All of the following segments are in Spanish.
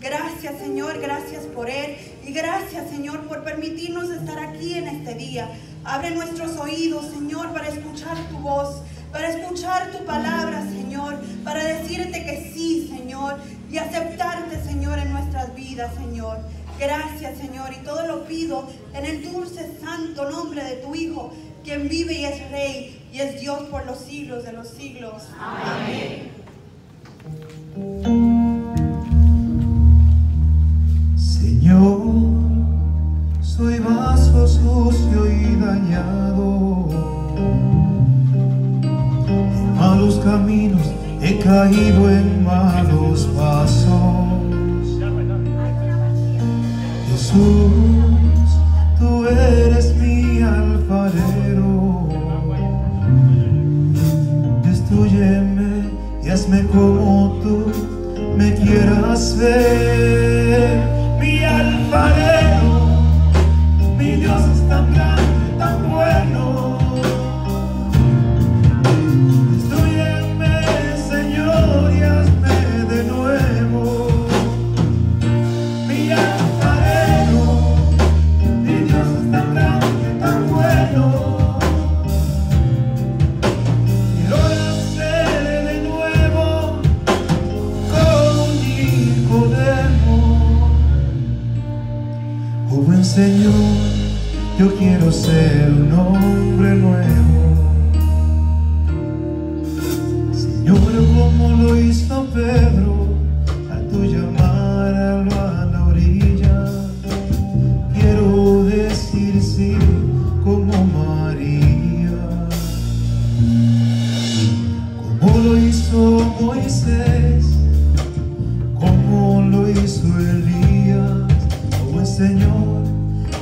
Gracias, Señor, gracias por Él. Y gracias, Señor, por permitirnos estar aquí en este día. Abre nuestros oídos, Señor, para escuchar tu voz, para escuchar tu palabra, Señor, para decirte que sí, Señor, y aceptarte, Señor, en nuestras vidas, Señor. Gracias, Señor, y todo lo pido en el dulce, santo nombre de tu Hijo, quien vive y es Rey, y es Dios por los siglos de los siglos. Amén. Señor, soy vaso sucio y dañado. En malos caminos he caído, en malos pasos. Jesús, tú eres mi alfarero. Destrúyeme y hazme como tú me quieras ver. Mi alfarero, mi Dios es tan grande, tan bueno. Destrúyeme, Señor, y hazme de nuevo. Mi alfarero, mi Dios es tan grande, tan bueno. Quiero nacer de nuevo como un Nicodemo. Oh buen Señor, yo quiero ser un hombre nuevo. Señor, como lo hizo Pedro al tu llamarlo a la orilla, quiero decir sí como María. Como lo hizo Moisés, como lo hizo Elías. Oh buen Señor,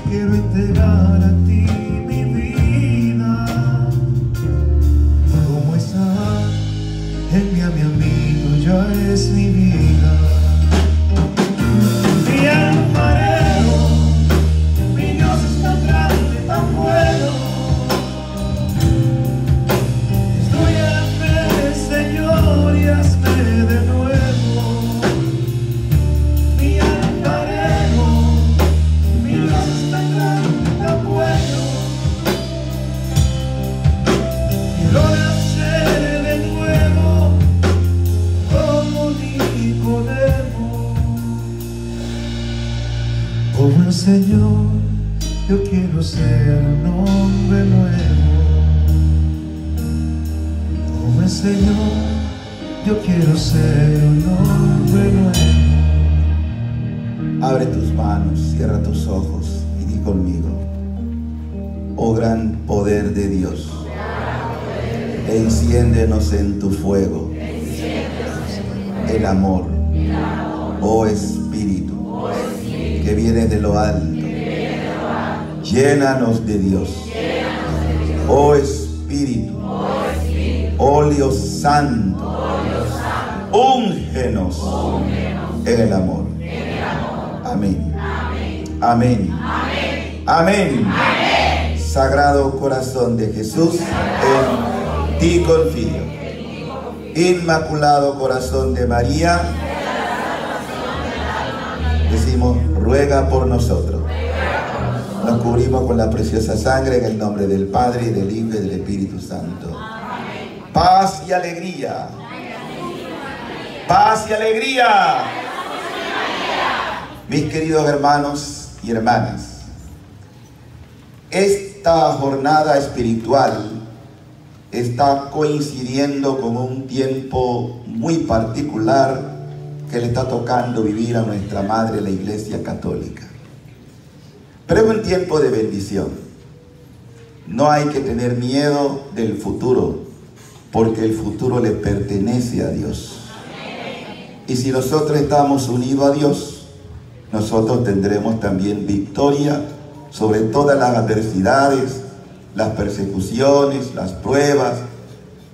quiero entregar a ti mi vida. Como Isaac, envíame a mí, tú ya es mi vida. Mi alfarero, mi Dios es tan grande, tan bueno. Destrúyeme, Señor, y hazme de nuevo. Mi alfarero, mi Dios es tan grande, tan bueno. Quiero nacer de nuevo como Nicodemo. Oh buen Señor, yo quiero ser un hombre nuevo. Oh buen Señor, yo quiero ser un hombre nuevo. Abre tus manos, cierra tus ojos y di conmigo: oh gran poder de Dios, enciéndenos en tu fuego, el amor, oh Espíritu, que viene de lo alto, llénanos de Dios, oh Espíritu, óleo santo, úngenos en el amor. Amén. Amén. Amén. Sagrado corazón de Jesús, en ti confío. Inmaculado corazón de María, decimos, ruega por nosotros. Nos cubrimos con la preciosa sangre en el nombre del Padre, y del Hijo, y del Espíritu Santo. Paz y alegría. Paz y alegría. Mis queridos hermanos y hermanas, esta jornada espiritual está coincidiendo con un tiempo muy particular que le está tocando vivir a nuestra Madre, la Iglesia Católica. Pero es un tiempo de bendición. No hay que tener miedo del futuro, porque el futuro le pertenece a Dios. Y si nosotros estamos unidos a Dios, nosotros tendremos también victoria sobre todas las adversidades, las persecuciones, las pruebas,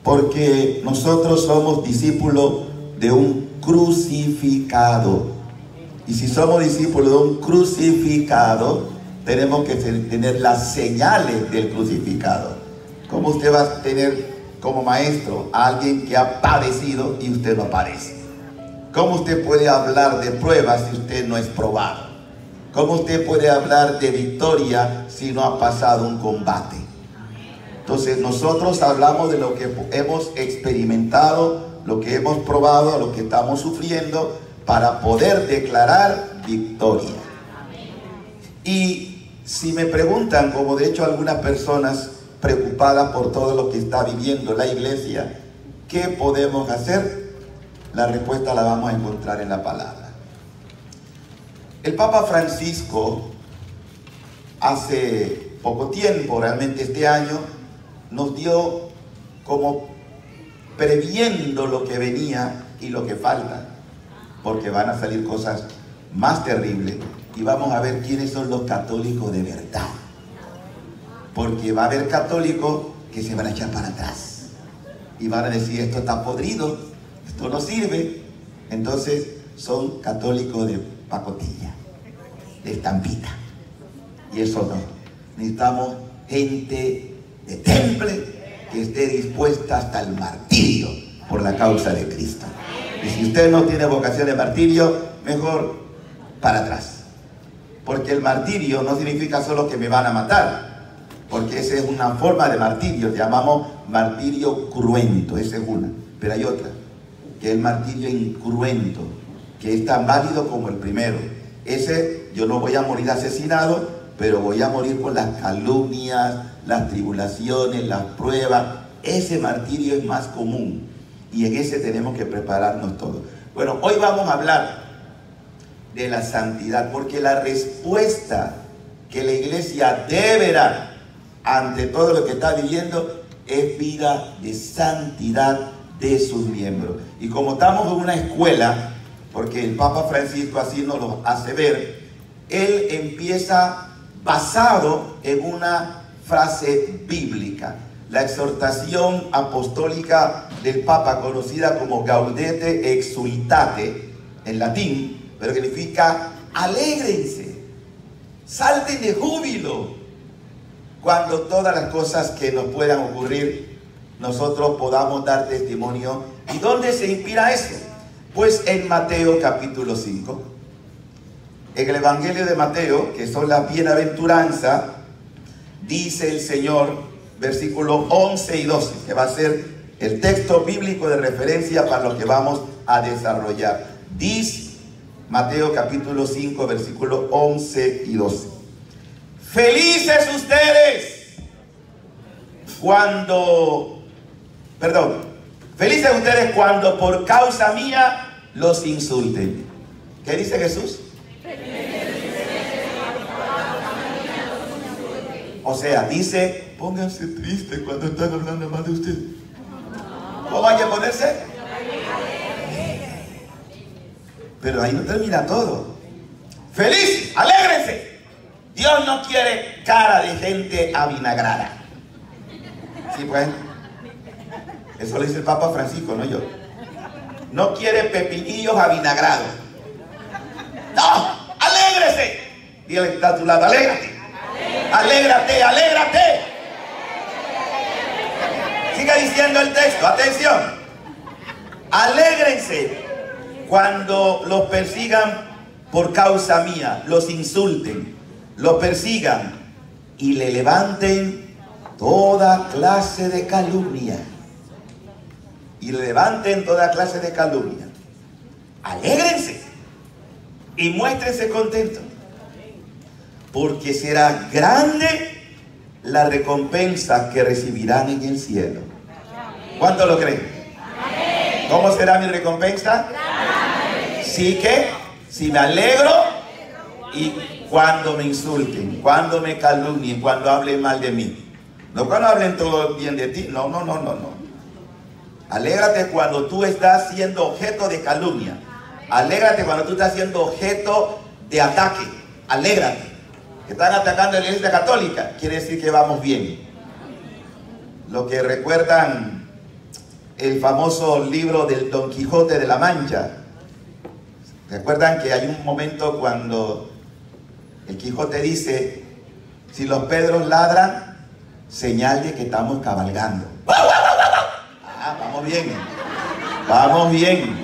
porque nosotros somos discípulos de un crucificado. Y si somos discípulos de un crucificado, tenemos que tener las señales del crucificado. ¿Cómo usted va a tener como maestro a alguien que ha padecido y usted no padece? ¿Cómo usted puede hablar de pruebas si usted no es probado? ¿Cómo usted puede hablar de victoria si no ha pasado un combate? Entonces nosotros hablamos de lo que hemos experimentado, lo que hemos probado, lo que estamos sufriendo, para poder declarar victoria. Y si me preguntan, como de hecho algunas personas preocupadas por todo lo que está viviendo la iglesia, ¿qué podemos hacer? La respuesta la vamos a encontrar en la palabra. El Papa Francisco, hace poco tiempo, realmente este año, nos dio como previendo lo que venía y lo que falta, porque van a salir cosas más terribles y vamos a ver quiénes son los católicos de verdad, porque va a haber católicos que se van a echar para atrás y van a decir: esto está podrido, esto no sirve. Entonces son católicos de pacotilla, de estampita, y eso no. Necesitamos gente de temple que esté dispuesta hasta el martirio por la causa de Cristo. Y si usted no tiene vocación de martirio, mejor para atrás, porque el martirio no significa solo que me van a matar, porque esa es una forma de martirio, llamamos martirio cruento, esa es una, pero hay otra, que es el martirio incruento, que es tan válido como el primero. Ese, yo no voy a morir asesinado, pero voy a morir por las calumnias, las tribulaciones, las pruebas. Ese martirio es más común y en ese tenemos que prepararnos todos. Bueno, hoy vamos a hablar de la santidad, porque la respuesta que la iglesia debe dar ante todo lo que está viviendo es vida de santidad de sus miembros. Y como estamos en una escuela, porque el Papa Francisco así nos lo hace ver, él empieza basado en una frase bíblica, la exhortación apostólica del Papa, conocida como Gaudete Exsultate en latín, pero que significa alégrense, salten de júbilo cuando todas las cosas que nos puedan ocurrir nosotros podamos dar testimonio. ¿Y dónde se inspira eso? Pues en Mateo capítulo 5. En el Evangelio de Mateo, que son las bienaventuranzas, dice el Señor, versículos 11 y 12, que va a ser el texto bíblico de referencia para lo que vamos a desarrollar. Dice Mateo capítulo 5, versículos 11 y 12. Felices ustedes cuando por causa mía los insulten. ¿Qué dice Jesús? O sea, dice: pónganse tristes cuando están hablando mal de usted. ¿Cómo hay que ponerse? Pero ahí no termina todo. ¡Feliz! ¡Alégrense! Dios no quiere cara de gente avinagrada. ¿Sí, pues? Eso lo dice el Papa Francisco, no yo. No quiere pepinillos avinagrados. ¡No! ¡Alégrese! Dile que está a tu lado: alégrate. Alégrate, alégrate. Siga diciendo el texto, atención. Alégrense cuando los persigan por causa mía, los insulten, los persigan y le levanten toda clase de calumnia. Y le levanten toda clase de calumnia. Alégrense y muéstrense contentos, porque será grande la recompensa que recibirán en el cielo. ¿Cuánto lo creen? ¿Cómo será mi recompensa? Sí, que si me alegro y cuando me insulten, cuando me calumnien, cuando hablen mal de mí. No cuando hablen todo bien de ti. No. Alégrate cuando tú estás siendo objeto de calumnia. Alégrate cuando tú estás siendo objeto de ataque. Alégrate. Que están atacando a la iglesia católica, quiere decir que vamos bien. Lo que recuerdan el famoso libro del Don Quijote de la Mancha. Recuerdan que hay un momento cuando el Quijote dice: si los Pedros ladran, señal de que estamos cabalgando. Ah, vamos bien. Vamos bien.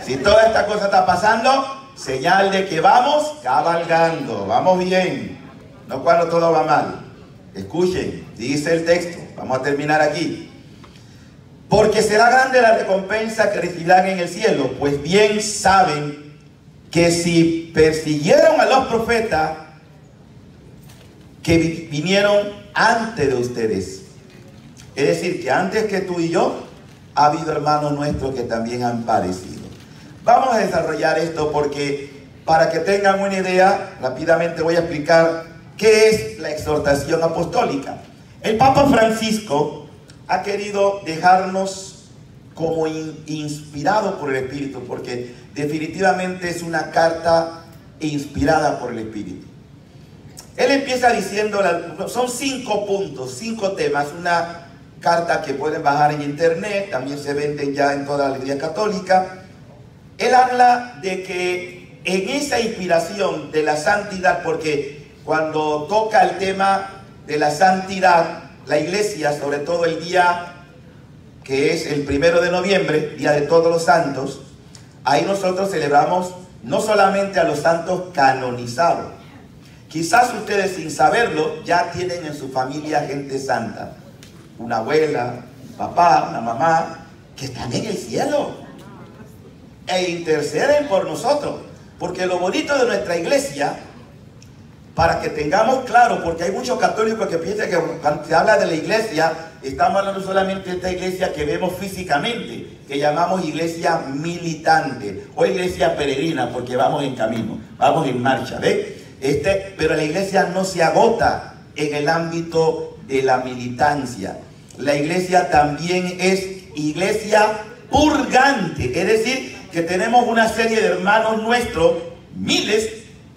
Si toda esta cosa está pasando, señal de que vamos cabalgando, vamos bien, no cuando todo va mal. Escuchen, dice el texto, vamos a terminar aquí. Porque será grande la recompensa que recibirán en el cielo, pues bien saben que si persiguieron a los profetas que vinieron antes de ustedes, es decir, que antes que tú y yo, ha habido hermanos nuestros que también han padecido. Vamos a desarrollar esto porque, para que tengan una idea, rápidamente voy a explicar qué es la exhortación apostólica. El Papa Francisco ha querido dejarnos como inspirado por el Espíritu, porque definitivamente es una carta inspirada por el Espíritu. Él empieza diciendo, son 5 puntos, 5 temas, una carta que pueden bajar en internet, también se venden ya en toda la Iglesia Católica. Él habla de que en esa inspiración de la santidad, porque cuando toca el tema de la santidad, la Iglesia, sobre todo el día que es el 1 de noviembre, Día de Todos los Santos, ahí nosotros celebramos no solamente a los santos canonizados. Quizás ustedes, sin saberlo, ya tienen en su familia gente santa. Una abuela, un papá, una mamá, que están en el cielo e interceden por nosotros. Porque lo bonito de nuestra iglesia, para que tengamos claro, porque hay muchos católicos que piensan que cuando se habla de la iglesia, estamos hablando solamente de esta iglesia que vemos físicamente, que llamamos iglesia militante o iglesia peregrina, porque vamos en camino, vamos en marcha, ¿ves? Pero la iglesia no se agota en el ámbito de la militancia. La iglesia también es iglesia purgante, es decir, que tenemos una serie de hermanos nuestros, miles,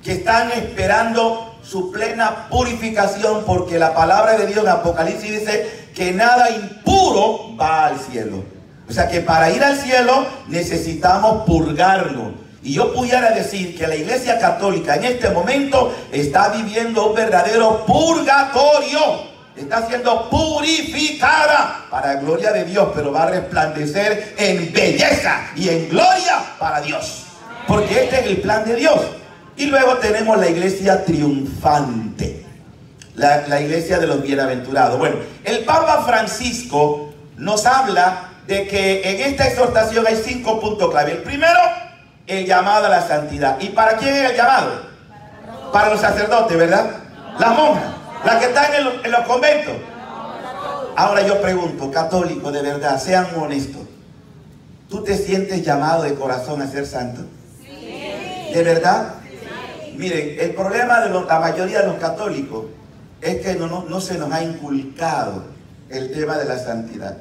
que están esperando su plena purificación, porque la palabra de Dios en Apocalipsis dice que nada impuro va al cielo. O sea que para ir al cielo necesitamos purgarnos. Y yo pudiera decir que la Iglesia Católica en este momento está viviendo un verdadero purgatorio. Está siendo purificada para la gloria de Dios, pero va a resplandecer en belleza y en gloria para Dios. Porque este es el plan de Dios. Y luego tenemos la iglesia triunfante, la iglesia de los bienaventurados. Bueno, el Papa Francisco nos habla de que en esta exhortación hay 5 puntos clave. El primero, el llamado a la santidad. ¿Y para quién es el llamado? Para los sacerdotes, ¿verdad? Las monjas, las que están en los conventos. Ahora yo pregunto, católicos, de verdad, sean honestos. ¿Tú te sientes llamado de corazón a ser santo? Sí. ¿De verdad? Sí. Miren, el problema de la mayoría de los católicos es que no se nos ha inculcado el tema de la santidad.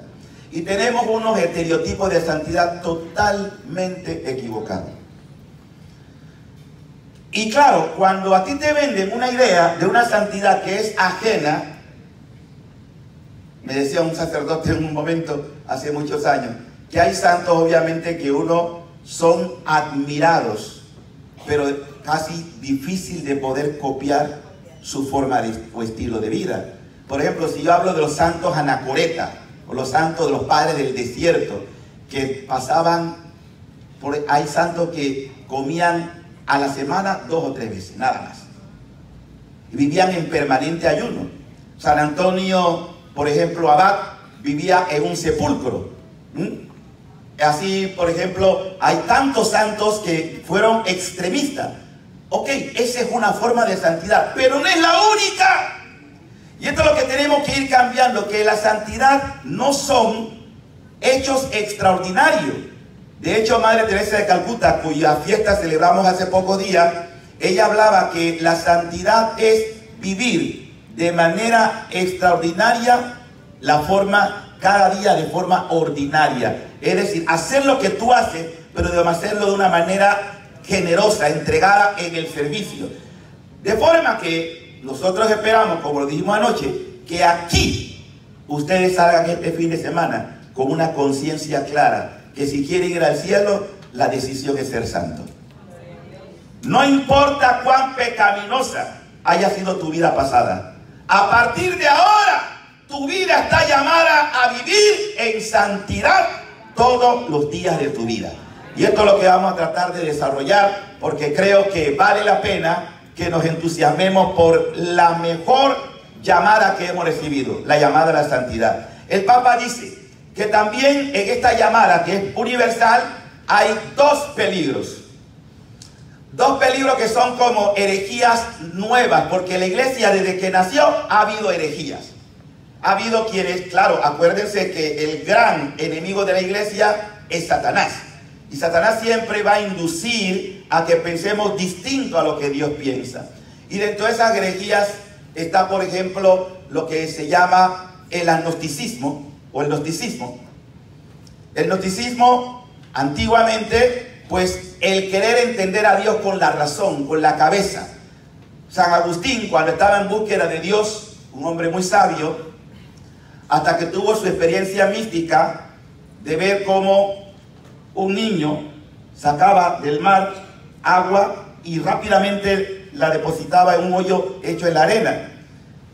Y tenemos unos estereotipos de santidad totalmente equivocados. Y claro, cuando a ti te venden una idea de una santidad que es ajena, me decía un sacerdote en un momento, hace muchos años, que hay santos obviamente que son admirados, pero casi difícil de poder copiar su forma o estilo de vida. Por ejemplo, si yo hablo de los santos anacoreta, o los santos de los padres del desierto, que pasaban hay santos que comían a la semana 2 o 3 veces, nada más. Y vivían en permanente ayuno. San Antonio, por ejemplo, Abad, vivía en un sepulcro. Así, por ejemplo, hay tantos santos que fueron extremistas. Ok, esa es una forma de santidad, pero no es la única. Y esto es lo que tenemos que ir cambiando, que la santidad no son hechos extraordinarios. De hecho, Madre Teresa de Calcuta, cuya fiesta celebramos hace pocos días, ella hablaba que la santidad es vivir de manera extraordinaria la forma, cada día de forma ordinaria. Es decir, hacer lo que tú haces, pero debemos hacerlo de una manera generosa, entregada en el servicio. De forma que nosotros esperamos, como lo dijimos anoche, que aquí ustedes salgan este fin de semana con una conciencia clara, que si quieren ir al cielo, la decisión es ser santo. No importa cuán pecaminosa haya sido tu vida pasada, a partir de ahora, tu vida está llamada a vivir en santidad todos los días de tu vida. Y esto es lo que vamos a tratar de desarrollar, porque creo que vale la pena que nos entusiasmemos por la mejor llamada que hemos recibido, la llamada a la santidad. El Papa dice que también en esta llamada, que es universal, hay dos peligros. Dos peligros que son como herejías nuevas, porque la iglesia desde que nació ha habido herejías. Ha habido quienes, claro, acuérdense que el gran enemigo de la iglesia es Satanás. Y Satanás siempre va a inducir a que pensemos distinto a lo que Dios piensa. Y dentro de esas herejías está, por ejemplo, lo que se llama el agnosticismo o el gnosticismo. El gnosticismo, antiguamente, pues el querer entender a Dios con la razón, con la cabeza. San Agustín, cuando estaba en búsqueda de Dios, un hombre muy sabio, hasta que tuvo su experiencia mística de ver cómo un niño sacaba del mar agua y rápidamente la depositaba en un hoyo hecho en la arena.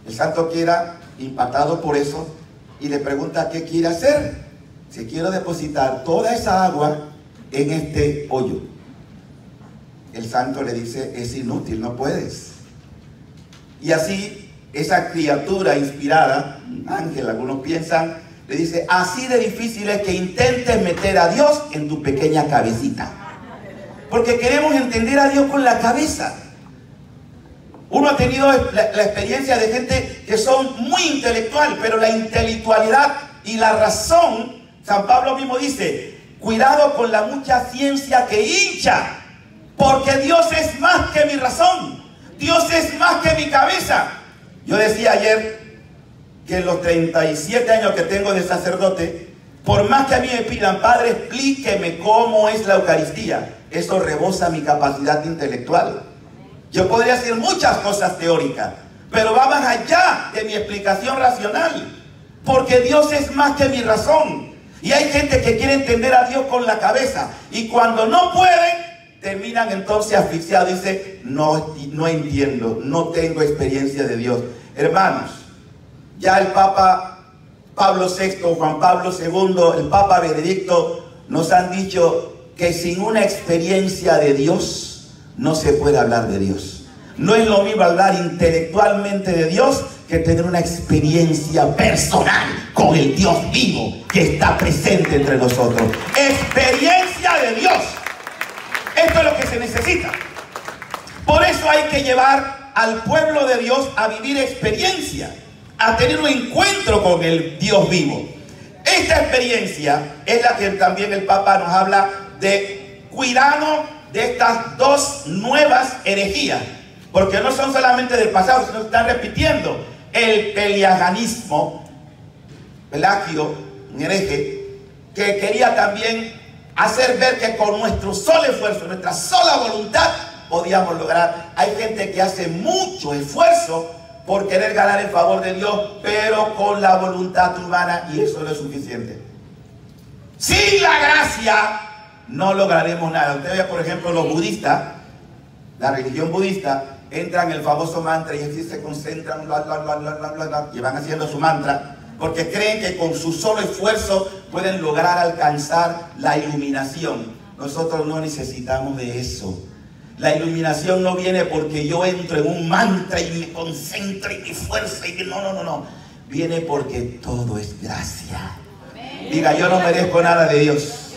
El santo queda impactado por eso y le pregunta qué quiere hacer. Si quiero depositar toda esa agua en este hoyo. El santo le dice, es inútil, no puedes. Y así esa criatura inspirada, un ángel, algunos piensan, le dice, así de difícil es que intentes meter a Dios en tu pequeña cabecita. Porque queremos entender a Dios con la cabeza. Uno ha tenido la experiencia de gente que son muy intelectual, pero la intelectualidad y la razón, San Pablo mismo dice, cuidado con la mucha ciencia que hincha, porque Dios es más que mi razón, Dios es más que mi cabeza. Yo decía ayer que en los 37 años que tengo de sacerdote, por más que a mí me pidan, Padre, explíqueme cómo es la Eucaristía, eso rebosa mi capacidad intelectual. Yo podría hacer muchas cosas teóricas, pero va más allá de mi explicación racional, porque Dios es más que mi razón. Y hay gente que quiere entender a Dios con la cabeza, y cuando no pueden, terminan entonces asfixiados. Dice, no entiendo, no tengo experiencia de Dios. Hermanos, ya el Papa Pablo VI, Juan Pablo II, el Papa Benedicto nos han dicho que sin una experiencia de Dios no se puede hablar de Dios. No es lo mismo hablar intelectualmente de Dios que tener una experiencia personal con el Dios vivo que está presente entre nosotros. Experiencia de Dios. Esto es lo que se necesita. Por eso hay que llevar al pueblo de Dios a vivir experiencia, a tener un encuentro con el Dios vivo. Esta experiencia es la que también el Papa nos habla de cuidado de estas dos nuevas herejías, porque no son solamente del pasado, sino que están repitiendo. El pelagianismo, Pelagio, un hereje, que quería también hacer ver que con nuestro solo esfuerzo, nuestra sola voluntad, podíamos lograr. Hay gente que hace mucho esfuerzo por querer ganar el favor de Dios, pero con la voluntad humana, y eso no es suficiente. Sin la gracia no lograremos nada. Usted ve, por ejemplo, los budistas, la religión budista, entran en el famoso mantra y así se concentran, bla, bla, bla, bla, bla, bla, y van haciendo su mantra, porque creen que con su solo esfuerzo pueden lograr alcanzar la iluminación. Nosotros no necesitamos de eso. La iluminación no viene porque yo entro en un mantra y me concentro y mi fuerza y no. Viene porque todo es gracia. Diga, yo no merezco nada de Dios,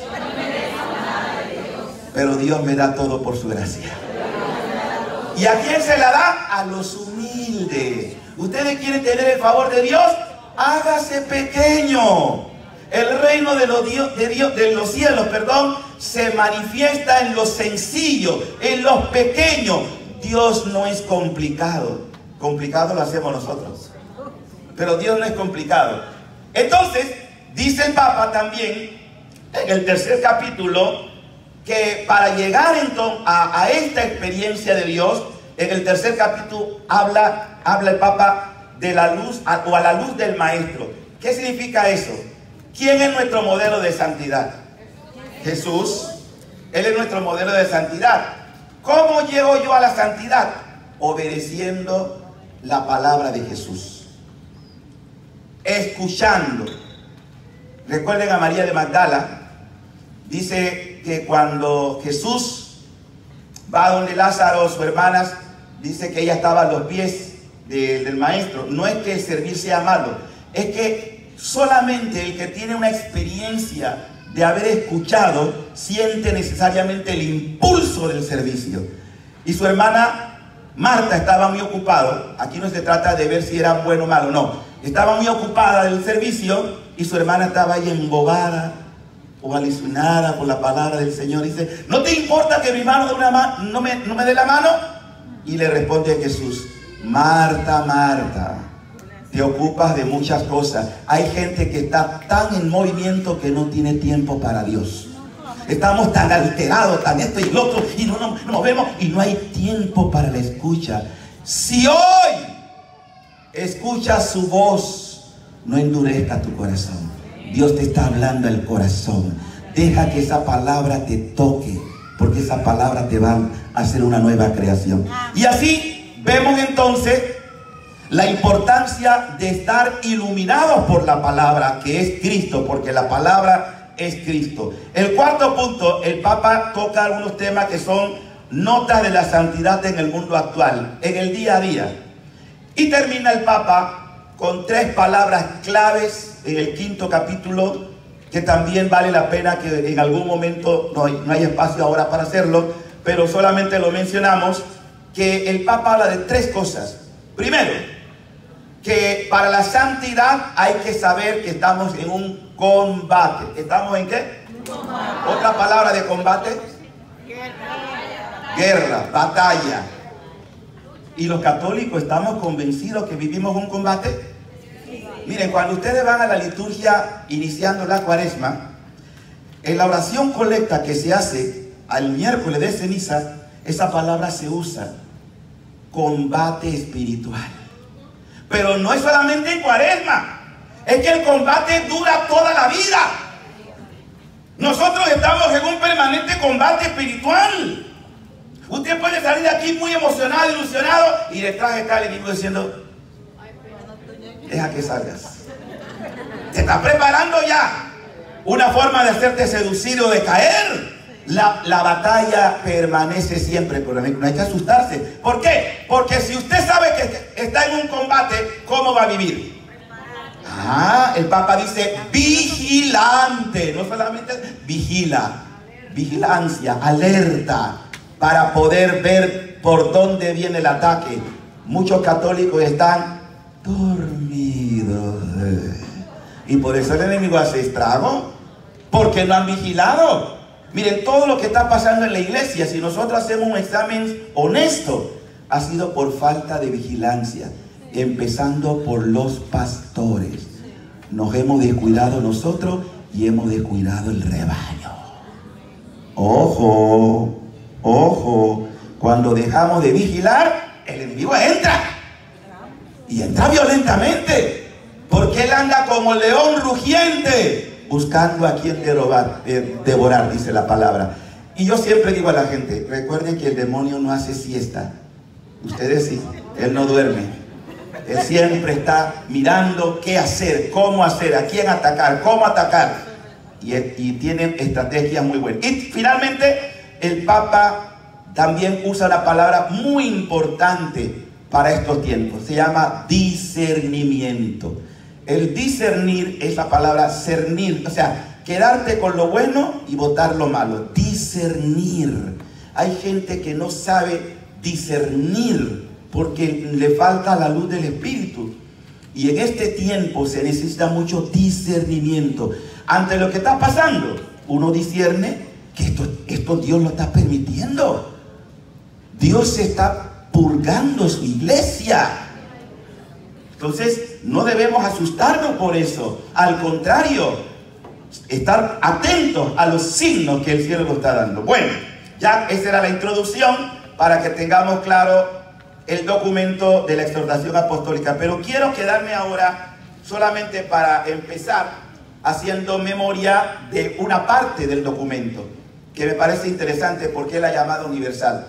pero Dios me da todo por su gracia. ¿Y a quién se la da? A los humildes. ¿Ustedes quieren tener el favor de Dios? Hágase pequeño. El reino de los cielos, se manifiesta en lo sencillo, en los pequeños. Dios no es complicado. Complicado lo hacemos nosotros, pero Dios no es complicado. Entonces, dice el Papa también, en el tercer capítulo, que para llegar entonces a esta experiencia de Dios, en el tercer capítulo habla el Papa de la luz, o a la luz del Maestro. ¿Qué significa eso? ¿Quién es nuestro modelo de santidad? Jesús. Él es nuestro modelo de santidad. ¿Cómo llego yo a la santidad? Obedeciendo la palabra de Jesús, escuchando. Recuerden a María de Magdala. Dice que cuando Jesús va donde Lázaro, su hermana, dice que ella estaba a los pies del maestro. No es que el servir sea malo, es que solamente el que tiene una experiencia de haber escuchado siente necesariamente el impulso del servicio. Y su hermana Marta estaba muy ocupada. Aquí no se trata de ver si era bueno o malo, no. Estaba muy ocupada del servicio y su hermana estaba ahí embobada o alucinada por la palabra del Señor. Dice: ¿no te importa que mi hermano no me dé la mano? Y le responde Jesús: Marta, Marta, te ocupas de muchas cosas. Hay gente que está tan en movimiento que no tiene tiempo para Dios. Estamos tan alterados, tan esto y lo otro, y no nos vemos y no hay tiempo para la escucha. Si hoy escuchas su voz, no endurezca tu corazón. Dios te está hablando al corazón. Deja que esa palabra te toque, porque esa palabra te va a hacer una nueva creación. Y así vemos entonces la importancia de estar iluminados por la palabra, que es Cristo, porque la palabra es Cristo. El cuarto punto, el Papa toca algunos temas que son notas de la santidad en el mundo actual, en el día a día. Y termina el Papa con 3 palabras claves en el 5º capítulo, que también vale la pena que en algún momento, no hay espacio ahora para hacerlo, pero solamente lo mencionamos, que el Papa habla de 3 cosas. Primero, que para la santidad hay que saber que estamos en un combate. ¿Estamos en qué? Combate. Otra palabra de combate. Guerra, batalla. ¿Y los católicos estamos convencidos que vivimos un combate? Miren, cuando ustedes van a la liturgia iniciando la cuaresma, en la oración colecta que se hace al miércoles de ceniza, esa palabra se usa: combate espiritual. Pero no es solamente en cuaresma, es que el combate dura toda la vida. Nosotros estamos en un permanente combate espiritual. Usted puede salir de aquí muy emocionado, ilusionado, y detrás está el enemigo diciendo: deja que salgas. Te está preparando ya una forma de hacerte seducir o de caer. La batalla permanece siempre, pero no hay que asustarse. ¿Por qué? Porque si usted sabe que está en un combate, ¿cómo va a vivir? El Papa dice vigilante, no solamente vigila, vigilancia, alerta, para poder ver por dónde viene el ataque. Muchos católicos están dormidos y por eso el enemigo hace estrago, porque no han vigilado. Miren, todo lo que está pasando en la iglesia, si nosotros hacemos un examen honesto, ha sido por falta de vigilancia, empezando por los pastores. Nos hemos descuidado nosotros y hemos descuidado el rebaño. Ojo, ojo, cuando dejamos de vigilar, el enemigo entra. Y entra violentamente, porque él anda como león rugiente, buscando a quien devorar, dice la palabra. Y yo siempre digo a la gente: recuerden que el demonio no hace siesta. Ustedes sí, él no duerme. Él siempre está mirando qué hacer, cómo hacer, a quién atacar, cómo atacar. Y tienen estrategias muy buenas. Y finalmente, el Papa también usa la palabra muy importante para estos tiempos. Se llama discernimiento. El discernir es la palabra cernir, o sea, quedarte con lo bueno y botar lo malo. Discernir. Hay gente que no sabe discernir porque le falta la luz del Espíritu. Y en este tiempo se necesita mucho discernimiento. Ante lo que está pasando, uno discierne que esto Dios lo está permitiendo. Dios está purgando su iglesia. Entonces, no debemos asustarnos por eso. Al contrario, estar atentos a los signos que el cielo nos está dando. Bueno, ya esa era la introducción para que tengamos claro el documento de la exhortación apostólica. Pero quiero quedarme ahora solamente para empezar haciendo memoria de una parte del documento que me parece interesante porque es la llamada universal.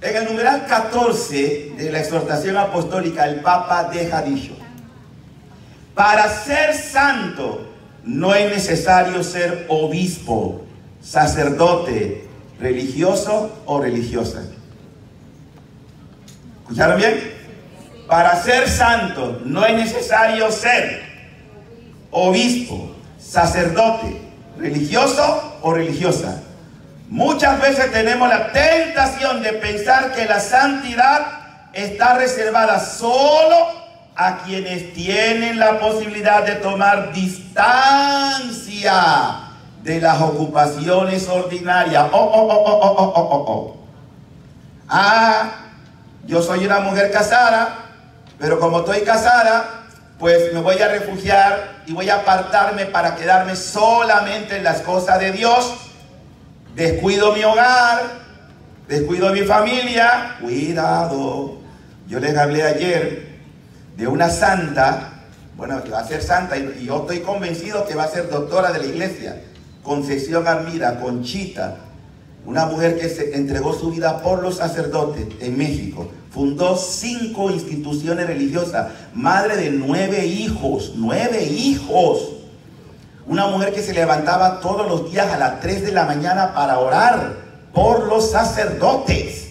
En el numeral 14 de la exhortación apostólica, el Papa deja dicho: para ser santo no es necesario ser obispo, sacerdote religioso o religiosa. ¿Escucharon bien? Para ser santo no es necesario ser obispo, sacerdote, religioso o religiosa. Muchas veces tenemos la tentación de pensar que la santidad está reservada solo a quienes tienen la posibilidad de tomar distancia de las ocupaciones ordinarias. Yo soy una mujer casada, pero como estoy casada, pues me voy a refugiar y voy a apartarme para quedarme solamente en las cosas de Dios. Descuido mi hogar, descuido mi familia. Cuidado. Yo les hablé ayer de una santa, bueno, que va a ser santa, y yo estoy convencido que va a ser doctora de la iglesia, Concepción Armida, Conchita, una mujer que se entregó su vida por los sacerdotes en México. Fundó 5 instituciones religiosas, madre de 9 hijos, 9 hijos. Una mujer que se levantaba todos los días a las 3 de la mañana para orar por los sacerdotes.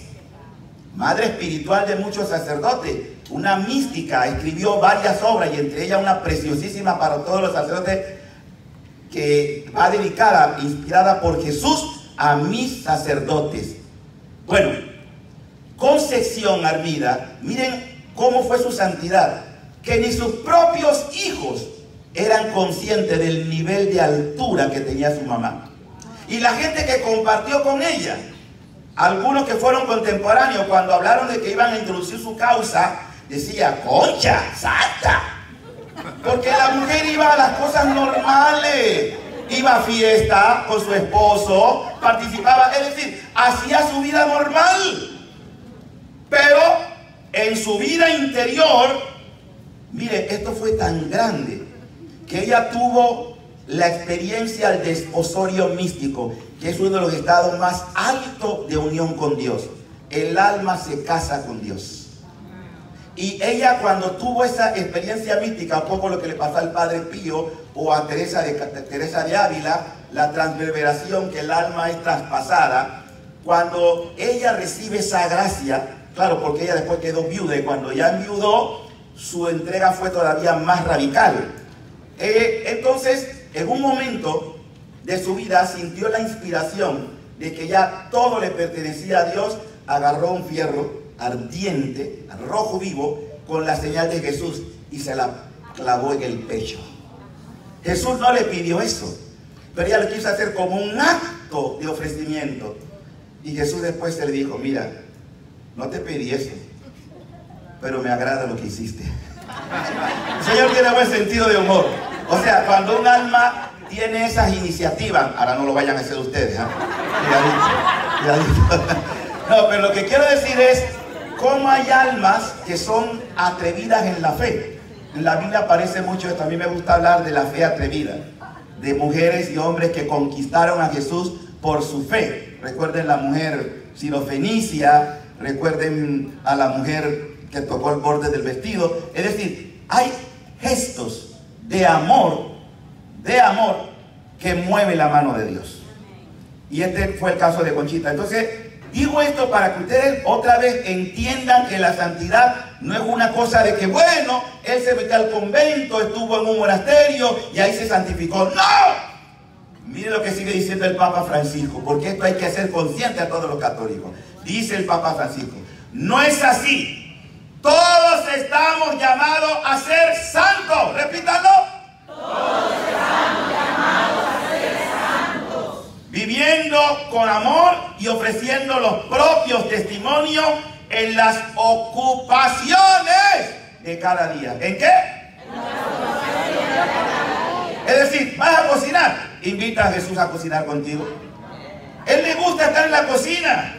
Madre espiritual de muchos sacerdotes. Una mística, escribió varias obras y entre ellas una preciosísima para todos los sacerdotes que va dedicada, inspirada por Jesús a mis sacerdotes. Bueno, Concepción Armida, miren cómo fue su santidad, que ni sus propios hijos eran conscientes del nivel de altura que tenía su mamá. Y la gente que compartió con ella, algunos que fueron contemporáneos, cuando hablaron de que iban a introducir su causa, decía, concha, santa. Porque la mujer iba a las cosas normales, iba a fiesta con su esposo, participaba, es decir, hacía su vida normal. Pero en su vida interior, mire, esto fue tan grande que ella tuvo la experiencia del desposorio místico, que es uno de los estados más altos de unión con Dios. El alma se casa con Dios. Y ella, cuando tuvo esa experiencia mística, un poco lo que le pasó al Padre Pío o a Teresa de Ávila, la transverberación, que el alma es traspasada, cuando ella recibe esa gracia, claro, porque ella después quedó viuda, y cuando ya enviudó, su entrega fue todavía más radical. Entonces, en un momento de su vida, sintió la inspiración de que ya todo le pertenecía a Dios. Agarró un fierro ardiente, rojo vivo, con la señal de Jesús y se la clavó en el pecho. Jesús no le pidió eso, pero ella lo quiso hacer como un acto de ofrecimiento. Y Jesús después se le dijo, mira, no te pedí eso, pero me agrada lo que hiciste. El Señor tiene buen sentido de humor. O sea, cuando un alma tiene esas iniciativas, ahora no lo vayan a hacer ustedes, ¿eh? Cuidadito. No, pero lo que quiero decir es cómo hay almas que son atrevidas en la fe. En la Biblia aparece mucho esto. A mí me gusta hablar de la fe atrevida, de mujeres y hombres que conquistaron a Jesús por su fe. Recuerden la mujer sirofenicia, recuerden a la mujer que tocó el borde del vestido. Es decir, hay gestos de amor que mueve la mano de Dios. Y este fue el caso de Conchita. Entonces, digo esto para que ustedes otra vez entiendan que la santidad no es una cosa de que, bueno, él se metió al convento, estuvo en un monasterio y ahí se santificó. ¡No! Mire lo que sigue diciendo el Papa Francisco, porque esto hay que hacer consciente a todos los católicos. Dice el Papa Francisco, no es así. Todos estamos llamados a ser santos. Repítanlo. Todos estamos llamados a ser santos. Viviendo con amor y ofreciendo los propios testimonios en las ocupaciones de cada día. ¿En qué? En las ocupaciones de cada día. Es decir, vas a cocinar, invita a Jesús a cocinar contigo. Él le gusta estar en la cocina.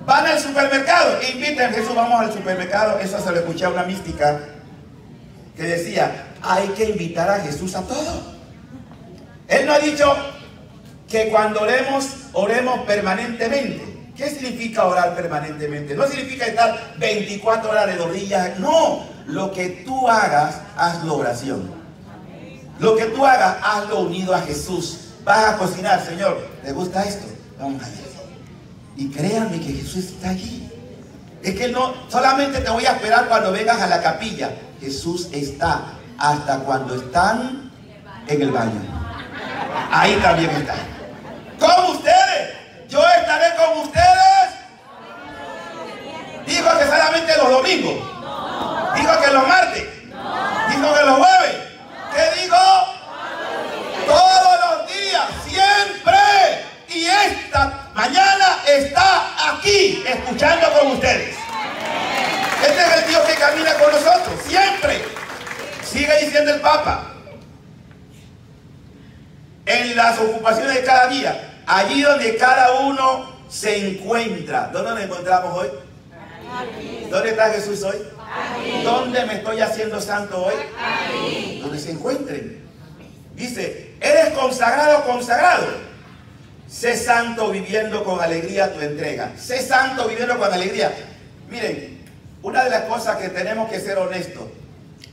Van al supermercado, invitan a Jesús, vamos al supermercado. Eso se lo escuché a una mística que decía, hay que invitar a Jesús a todo. Él no ha dicho que cuando oremos permanentemente. ¿Qué significa orar permanentemente? No significa estar 24 horas de rodillas. No, lo que tú hagas, hazlo oración. Lo que tú hagas, hazlo unido a Jesús. Vas a cocinar, Señor, ¿te gusta esto? Vamos a ver. Y créanme que Jesús está allí. Es que no, solamente te voy a esperar cuando vengas a la capilla. Jesús está hasta cuando están en el baño. Ahí también está. Con ustedes. Yo estaré con ustedes. Dijo que solamente los domingos. Dijo que los martes. Dijo que los jueves. ¿Qué dijo? Todos los días, siempre. Y esta mañana está aquí, escuchando con ustedes. Este es el Dios que camina con nosotros, siempre. Sigue diciendo el Papa. En las ocupaciones de cada día, allí donde cada uno se encuentra. ¿Dónde nos encontramos hoy? Aquí. ¿Dónde está Jesús hoy? Aquí. ¿Dónde me estoy haciendo santo hoy? Aquí. Donde se encuentren. Dice, eres consagrado, consagrado. Sé santo viviendo con alegría tu entrega. Sé santo viviendo con alegría. Miren, una de las cosas que tenemos que ser honestos,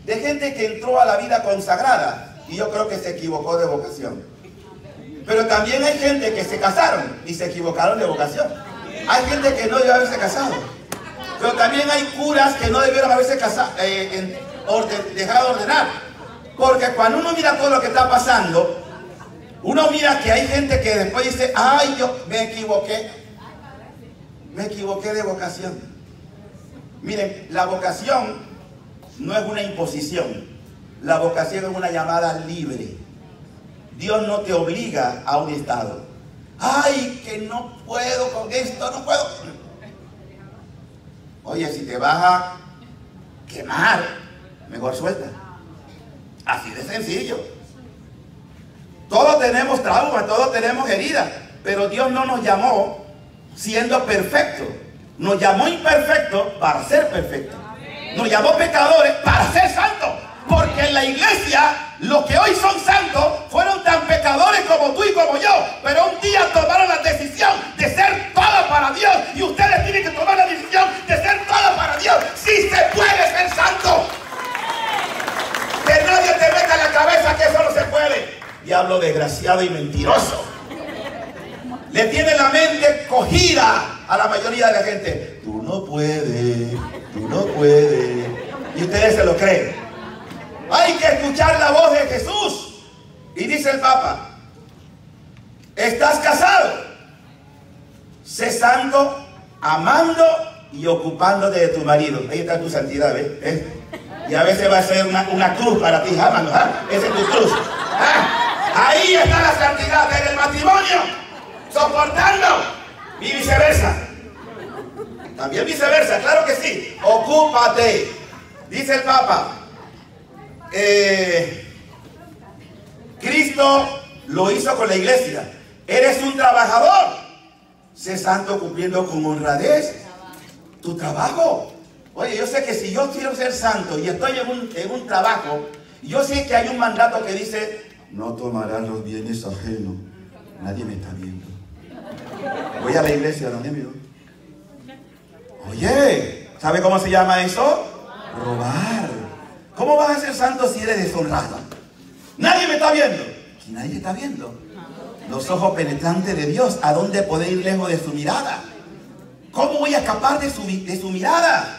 de gente que entró a la vida consagrada, y yo creo que se equivocó de vocación. Pero también hay gente que se casaron y se equivocaron de vocación. Hay gente que no debió haberse casado. Pero también hay curas que no debieron haberse casado, dejado de ordenar. Porque cuando uno mira todo lo que está pasando, uno mira que hay gente que después dice, ay, yo me equivoqué de vocación. Miren, la vocación no es una imposición. La vocación es una llamada libre. Dios no te obliga a un estado. Ay, que no puedo con esto, no puedo. Oye, si te vas a quemar, mejor suelta. Así de sencillo. Todos tenemos traumas, todos tenemos heridas, pero Dios no nos llamó siendo perfectos. Nos llamó imperfectos para ser perfectos. Nos llamó pecadores para ser santos. Porque en la iglesia, los que hoy son santos fueron tan pecadores como tú y como yo. Pero un día tomaron la decisión de ser todo para Dios. Y ustedes tienen que tomar la decisión de ser todo para Dios. Sí se puede ser santo. Que nadie te meta en la cabeza que eso no se puede. Diablo desgraciado y mentiroso. Le tiene la mente cogida a la mayoría de la gente. Tú no puedes, tú no puedes. Y ustedes se lo creen. Hay que escuchar la voz de Jesús. Y dice el Papa, estás casado, sé santo, amando y ocupándote de tu marido. Ahí está tu santidad, ¿ves? Y a veces va a ser una cruz para ti, amando, ¿ah? Esa es tu cruz. ¿Ah? Ahí está la santidad en el matrimonio, soportando y viceversa. También viceversa, claro que sí. Ocúpate, dice el Papa. Cristo lo hizo con la iglesia. Eres un trabajador, sé santo cumpliendo con honradez tu trabajo. Oye, yo sé que si yo quiero ser santo y estoy en un trabajo, yo sé que hay un mandato que dice, no tomarás los bienes ajenos. Nadie me está viendo. Voy a la iglesia, ¿dónde me veo? Oye, ¿sabe cómo se llama eso? Robar. ¿Cómo vas a ser santo si eres deshonrado? Nadie me está viendo. ¿Y nadie está viendo? Los ojos penetrantes de Dios. ¿A dónde poder ir lejos de su mirada? ¿Cómo voy a escapar de su mirada?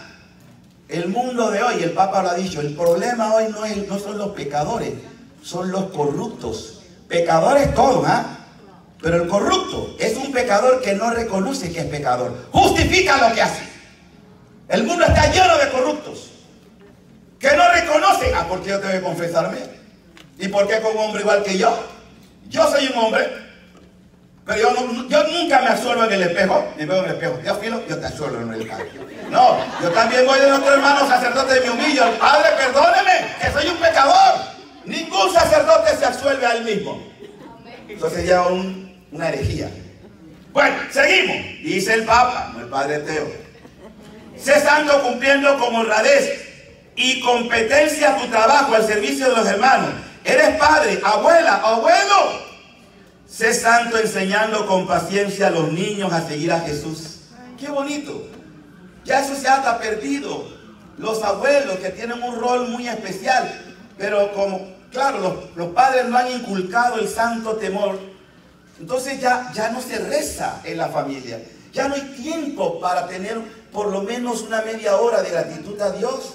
El mundo de hoy, el Papa lo ha dicho, el problema hoy no son los pecadores, son los corruptos. Pecadores todos, ¿ah? Pero el corrupto es un pecador que no reconoce que es pecador. Justifica lo que hace. El mundo está lleno de corruptos que no reconocen. Ah, ¿por qué yo tengo que confesarme? ¿Y por qué con un hombre igual que yo? Yo soy un hombre, pero yo nunca me absuelvo en el espejo. Me veo en el espejo. Yo te absuelvo en el espejo. No, yo también voy de nuestro hermano sacerdote y me humillo. Padre, perdóneme, que soy un pecador. Ningún sacerdote se absuelve a él mismo. Eso sería una herejía. Bueno, seguimos. Dice el Papa, no el Padre Teo. Sé santo cumpliendo con honradez y competencia tu trabajo al servicio de los hermanos. Eres padre, abuela, abuelo. Sé santo enseñando con paciencia a los niños a seguir a Jesús. Qué bonito. Ya eso se ha perdido. Los abuelos que tienen un rol muy especial. Pero como, claro, los padres no han inculcado el santo temor Entonces ya no se reza en la familia. Ya no hay tiempo para tener por lo menos una media hora de gratitud a Dios.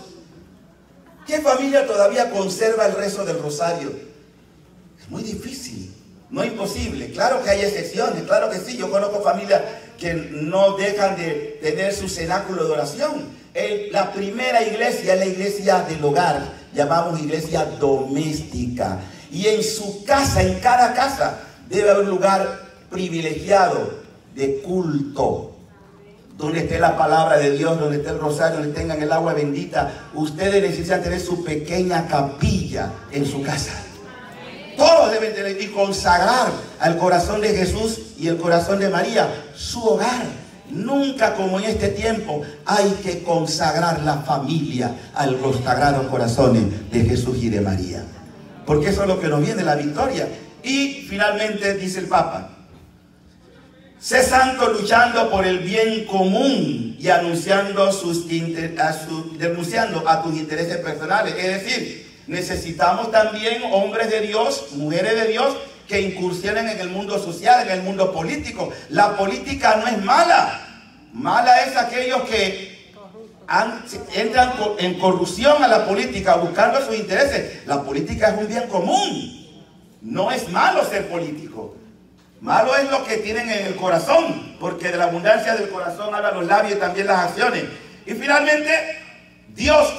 ¿Qué familia todavía conserva el rezo del rosario? Es muy difícil, no es imposible. Claro que hay excepciones, claro que sí. Yo conozco familias que no dejan de tener su cenáculo de oración. La primera iglesia es la iglesia del hogar, llamamos iglesia doméstica. Y en su casa, en cada casa, debe haber un lugar privilegiado de culto, donde esté la palabra de Dios, donde esté el rosario, donde tengan el agua bendita. Ustedes necesitan tener su pequeña capilla en su casa. Todos deben tener y consagrar al corazón de Jesús y el corazón de María su hogar. Nunca como en este tiempo hay que consagrar la familia a los sagrados corazones de Jesús y de María, porque eso es lo que nos viene, la victoria. Y finalmente dice el Papa: sé santo luchando por el bien común y denunciando a tus intereses personales. Es decir, necesitamos también hombres de Dios, mujeres de Dios, que incursionen en el mundo social, en el mundo político. La política no es mala. Mala es aquellos que entran en corrupción a la política buscando sus intereses. La política es un bien común. No es malo ser político. Malo es lo que tienen en el corazón, porque de la abundancia del corazón hablan los labios y también las acciones. Y finalmente, Dios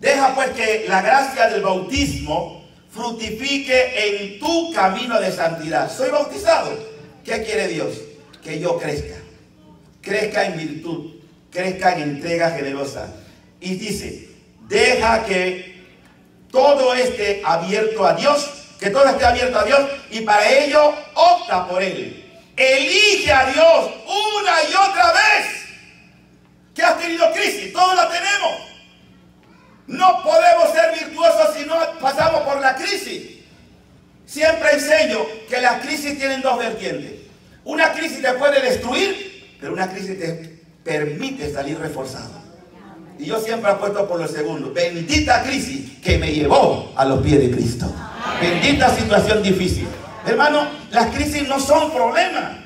deja pues que la gracia del bautismo fructifique en tu camino de santidad. Soy bautizado. ¿Qué quiere Dios? Que yo crezca en virtud, crezca en entrega generosa. Y dice: deja que todo esté abierto a Dios, que todo esté abierto a Dios, y para ello opta por Él. Elige a Dios una y otra vez. ¿Qué has tenido crisis? Todos la tenemos. No podemos ser virtuosos si no pasamos por la crisis. Siempre enseño que las crisis tienen dos vertientes. Una crisis te puede destruir, pero una crisis te permite salir reforzado. Y yo siempre apuesto por lo segundo. Bendita crisis que me llevó a los pies de Cristo. Bendita situación difícil. Hermano, las crisis no son problemas.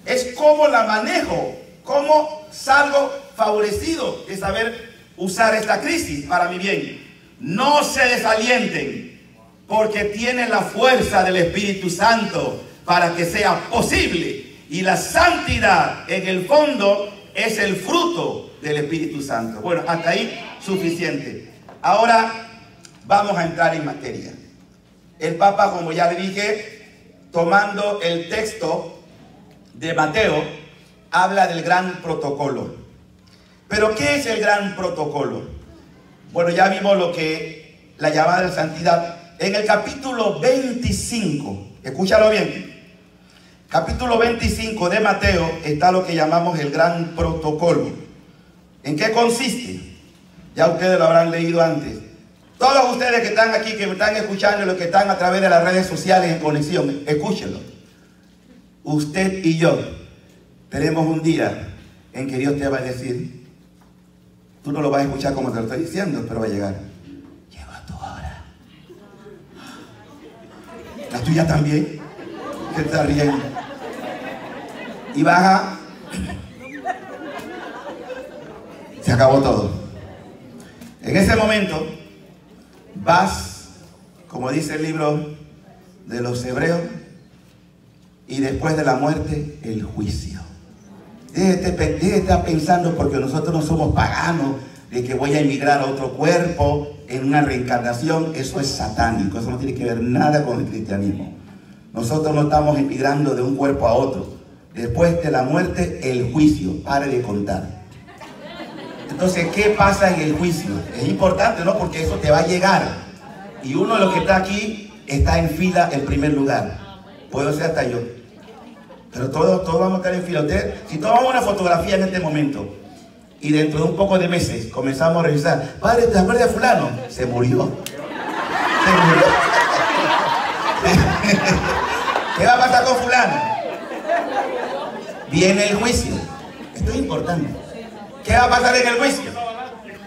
Es cómo la manejo, cómo salgo favorecido de saber usar esta crisis para mi bien. No se desalienten, porque tienen la fuerza del Espíritu Santo para que sea posible. Y la santidad, en el fondo, es el fruto del Espíritu Santo. Bueno, hasta ahí suficiente. Ahora vamos a entrar en materia. El Papa, como ya le dije, tomando el texto de Mateo, habla del gran protocolo. ¿Pero qué es el gran protocolo? Bueno, ya vimos lo que la llamada de santidad. En el capítulo 25, escúchalo bien, capítulo 25 de Mateo está lo que llamamos el gran protocolo. ¿En qué consiste? Ya ustedes lo habrán leído antes. Todos ustedes que están aquí, que me están escuchando, y los que están a través de las redes sociales en conexión, escúchenlo. Usted y yo tenemos un día en que Dios te va a decir, tú no lo vas a escuchar como te lo estoy diciendo, pero va a llegar. Llegó tu hora. La tuya también. ¿Qué te está riendo? Y baja. Se acabó todo. En ese momento vas, como dice el libro de los Hebreos, y después de la muerte, el juicio. Deje de estar pensando, porque nosotros no somos paganos, de que voy a emigrar a otro cuerpo en una reencarnación. Eso es satánico, eso no tiene que ver nada con el cristianismo. Nosotros no estamos emigrando de un cuerpo a otro. Después de la muerte, el juicio. Pare de contar. Entonces, ¿qué pasa en el juicio? Es importante, ¿no? Porque eso te va a llegar. Y uno de los que está aquí está en fila en primer lugar. Puedo ser hasta yo. Pero todos vamos a estar en fila. Usted, si tomamos una fotografía en este momento y dentro de un poco de meses comenzamos a revisar, padre, ¿te acuerdas de fulano? Se murió. Se murió. ¿Qué va a pasar con fulano? Viene el juicio. Esto es importante. ¿Qué va a pasar en el juicio?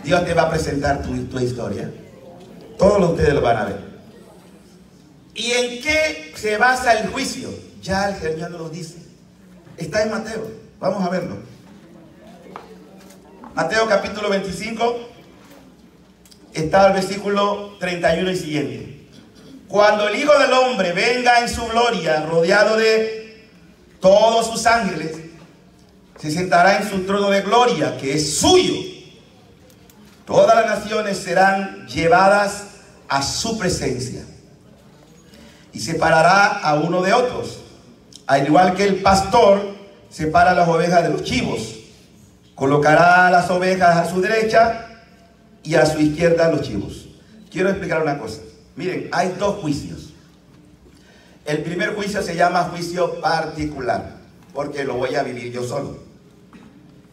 Dios te va a presentar tu historia. Todos ustedes lo van a ver. ¿Y en qué se basa el juicio? Ya el Señor nos lo dice. Está en Mateo. Vamos a verlo. Mateo capítulo 25. Está el versículo 31 y siguiente. Cuando el Hijo del Hombre venga en su gloria, rodeado de todos sus ángeles, se sentará en su trono de gloria, que es suyo. Todas las naciones serán llevadas a su presencia. Y separará a uno de otros, al igual que el pastor separa las ovejas de los chivos. Colocará a las ovejas a su derecha y a su izquierda los chivos. Quiero explicar una cosa. Miren, hay dos juicios. El primer juicio se llama juicio particular, porque lo voy a vivir yo solo.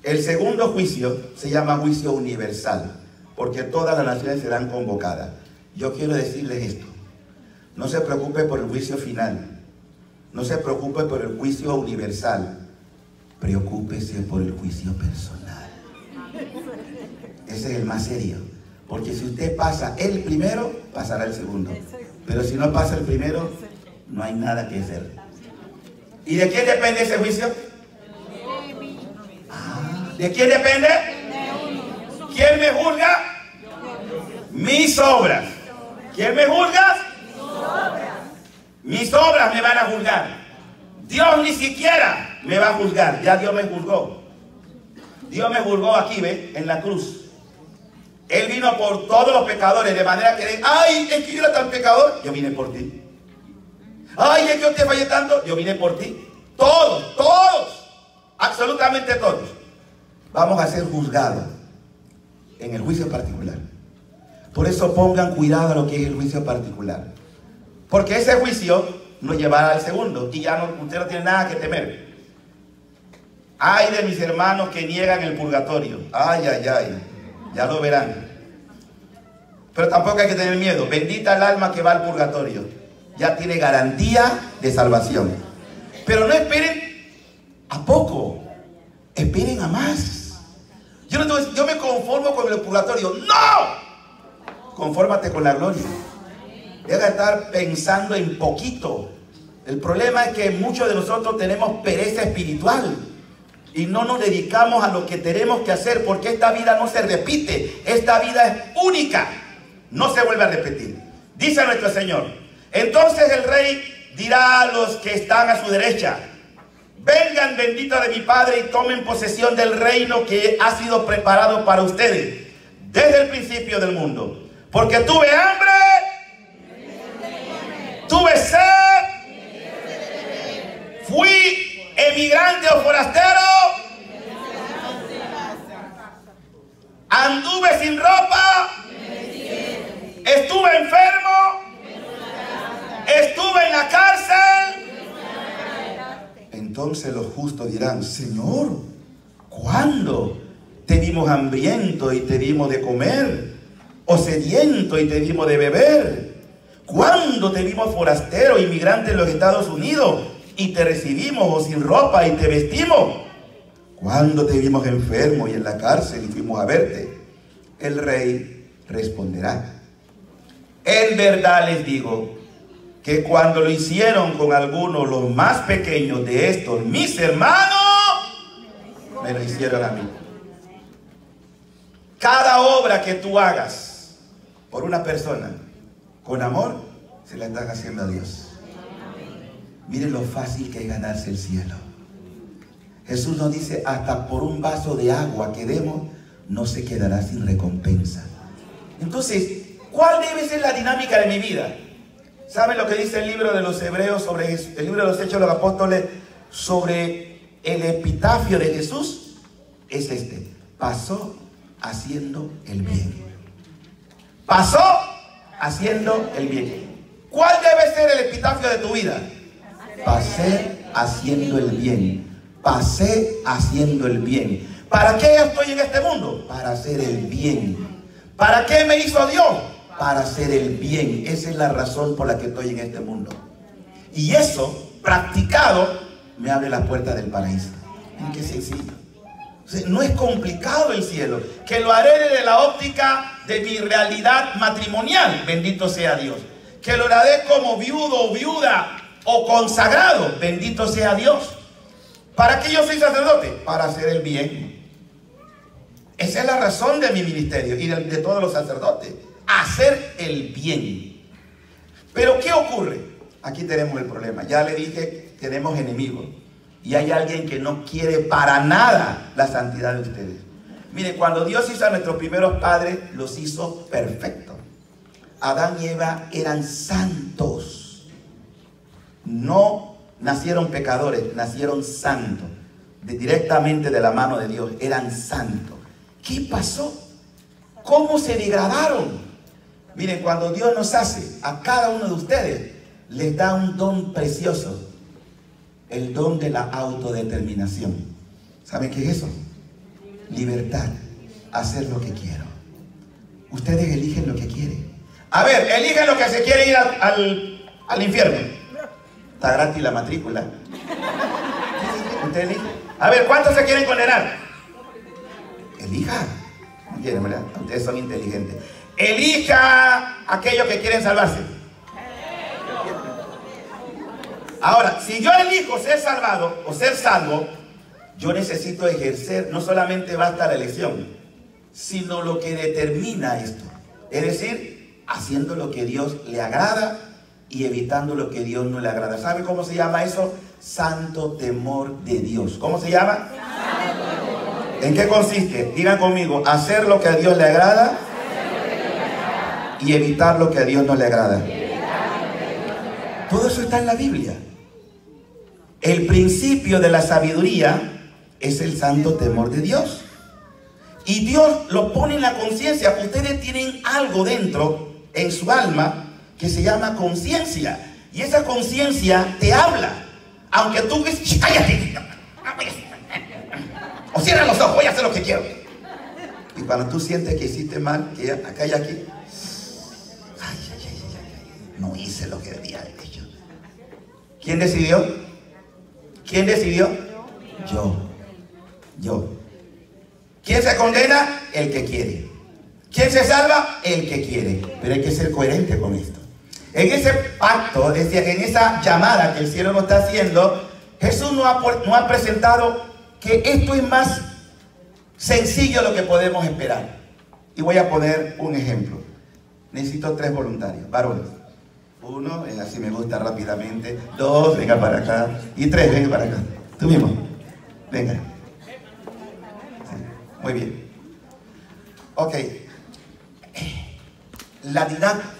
El segundo juicio se llama juicio universal, porque todas las naciones serán convocadas. Yo quiero decirles esto. No se preocupe por el juicio final. No se preocupe por el juicio universal. Preocúpese por el juicio personal. Ese es el más serio. Porque si usted pasa el primero, pasará el segundo. Pero si no pasa el primero, no hay nada que hacer. ¿Y de quién depende ese juicio? ¿De quién depende? ¿Quién me juzga? Mis obras. ¿Quién me juzga? Mis obras me van a juzgar. Dios ni siquiera me va a juzgar. Ya Dios me juzgó. Dios me juzgó aquí, ¿ve? En la cruz. Él vino por todos los pecadores, de manera que, ay, es que yo era tan pecador, yo vine por ti. Ay, es que yo te fallé tanto, yo vine por ti. Todos, todos, absolutamente todos. Vamos a ser juzgados en el juicio particular. Por eso pongan cuidado a lo que es el juicio particular. Porque ese juicio nos llevará al segundo y ya no, usted no tiene nada que temer. Ay de mis hermanos que niegan el purgatorio. Ay, ay, ay. Ya lo verán. Pero tampoco hay que tener miedo. Bendita el alma que va al purgatorio. Ya tiene garantía de salvación. Pero no esperen a poco. Esperen a más. Yo me conformo con el purgatorio. ¡No! Confórmate con la gloria. Deja de estar pensando en poquito. El problema es que muchos de nosotros tenemos pereza espiritual y no nos dedicamos a lo que tenemos que hacer, porque esta vida no se repite. Esta vida es única, no se vuelve a repetir. Dice nuestro Señor: entonces el rey dirá a los que están a su derecha: vengan, benditos de mi Padre, y tomen posesión del reino que ha sido preparado para ustedes desde el principio del mundo. Porque tuve hambre, tuve sed, fui emigrante o forastero, anduve sin ropa, estuve enfermo, estuve en la cárcel. Entonces los justos dirán: Señor, ¿cuándo te vimos hambriento y te dimos de comer? ¿O sediento y te dimos de beber? ¿Cuándo te vimos forastero, inmigrante en los Estados Unidos y te recibimos, o sin ropa y te vestimos? ¿Cuándo te vimos enfermo y en la cárcel y fuimos a verte? El rey responderá: en verdad les digo que cuando lo hicieron con algunos los más pequeños de estos mis hermanos, me lo hicieron a mí. Cada obra que tú hagas por una persona con amor, se la están haciendo a Dios. Miren lo fácil que es ganarse el cielo. Jesús nos dice: hasta por un vaso de agua que demos, no se quedará sin recompensa. Entonces, ¿cuál debe ser la dinámica de mi vida? ¿Saben lo que dice el libro de los Hebreos sobre el libro de los Hechos de los Apóstoles sobre el epitafio de Jesús? Es este: pasó haciendo el bien. Pasó haciendo el bien. ¿Cuál debe ser el epitafio de tu vida? Pasé haciendo el bien. Pasé haciendo el bien. ¿Para qué estoy en este mundo? Para hacer el bien. ¿Para qué me hizo Dios? Para hacer el bien. Esa es la razón por la que estoy en este mundo. Y eso, practicado, me abre las puertas del paraíso. Miren qué sencillo. O sea, no es complicado el cielo. Que lo haré desde la óptica de mi realidad matrimonial. Bendito sea Dios. que lo haré como viudo o viuda o consagrado. Bendito sea Dios. ¿Para qué yo soy sacerdote? Para hacer el bien. Esa es la razón de mi ministerio y de todos los sacerdotes. Hacer el bien. Pero ¿qué ocurre? Aquí tenemos el problema. Ya le dije, tenemos enemigos. Y hay alguien que no quiere para nada la santidad de ustedes. Miren, cuando Dios hizo a nuestros primeros padres, los hizo perfectos. Adán y Eva eran santos. No nacieron pecadores, nacieron santos. Directamente de la mano de Dios, eran santos. ¿Qué pasó? ¿Cómo se degradaron? Miren, cuando Dios nos hace, a cada uno de ustedes, les da un don precioso. El don de la autodeterminación. ¿Saben qué es eso? Libertad. Hacer lo que quiero. Ustedes eligen lo que quieren. A ver, eligen lo que se quiere ir al infierno. Está gratis la matrícula. Usted elige. A ver, ¿cuántos se quieren condenar? Elija. No quieren, ¿verdad? Ustedes son inteligentes. Elija aquellos que quieren salvarse. Ahora, si yo elijo ser salvado o ser salvo, yo necesito ejercer, no solamente basta la elección, sino lo que determina esto. Es decir, haciendo lo que Dios le agrada y evitando lo que Dios no le agrada. ¿Sabe cómo se llama eso? Santo temor de Dios. ¿Cómo se llama? ¿En qué consiste? Digan conmigo, hacer lo que a Dios le agrada y evitar lo que a Dios no le agrada. Todo eso está en la Biblia. El principio de la sabiduría es el santo temor de Dios. Y Dios lo pone en la conciencia. Ustedes tienen algo dentro, en su alma, que se llama conciencia. Y esa conciencia te habla. Aunque tú ves, cállate. O cierra los ojos, voy a hacer lo que quiero. Y cuando tú sientes que hiciste mal, que acá y aquí, no hice lo que debía haber hecho. ¿Quién decidió? ¿Quién decidió? Yo. ¿Quién se condena? El que quiere. ¿Quién se salva? El que quiere. Pero hay que ser coherente con esto. En ese pacto, es decir, en esa llamada que el cielo nos está haciendo, Jesús nos ha presentado que esto es más sencillo de lo que podemos esperar. Y voy a poner un ejemplo. Necesito 3 voluntarios, varones. 1, así me gusta rápidamente. 2, venga para acá. Y 3, venga para acá. Tú mismo, venga. Sí, muy bien. Ok. La didáctica,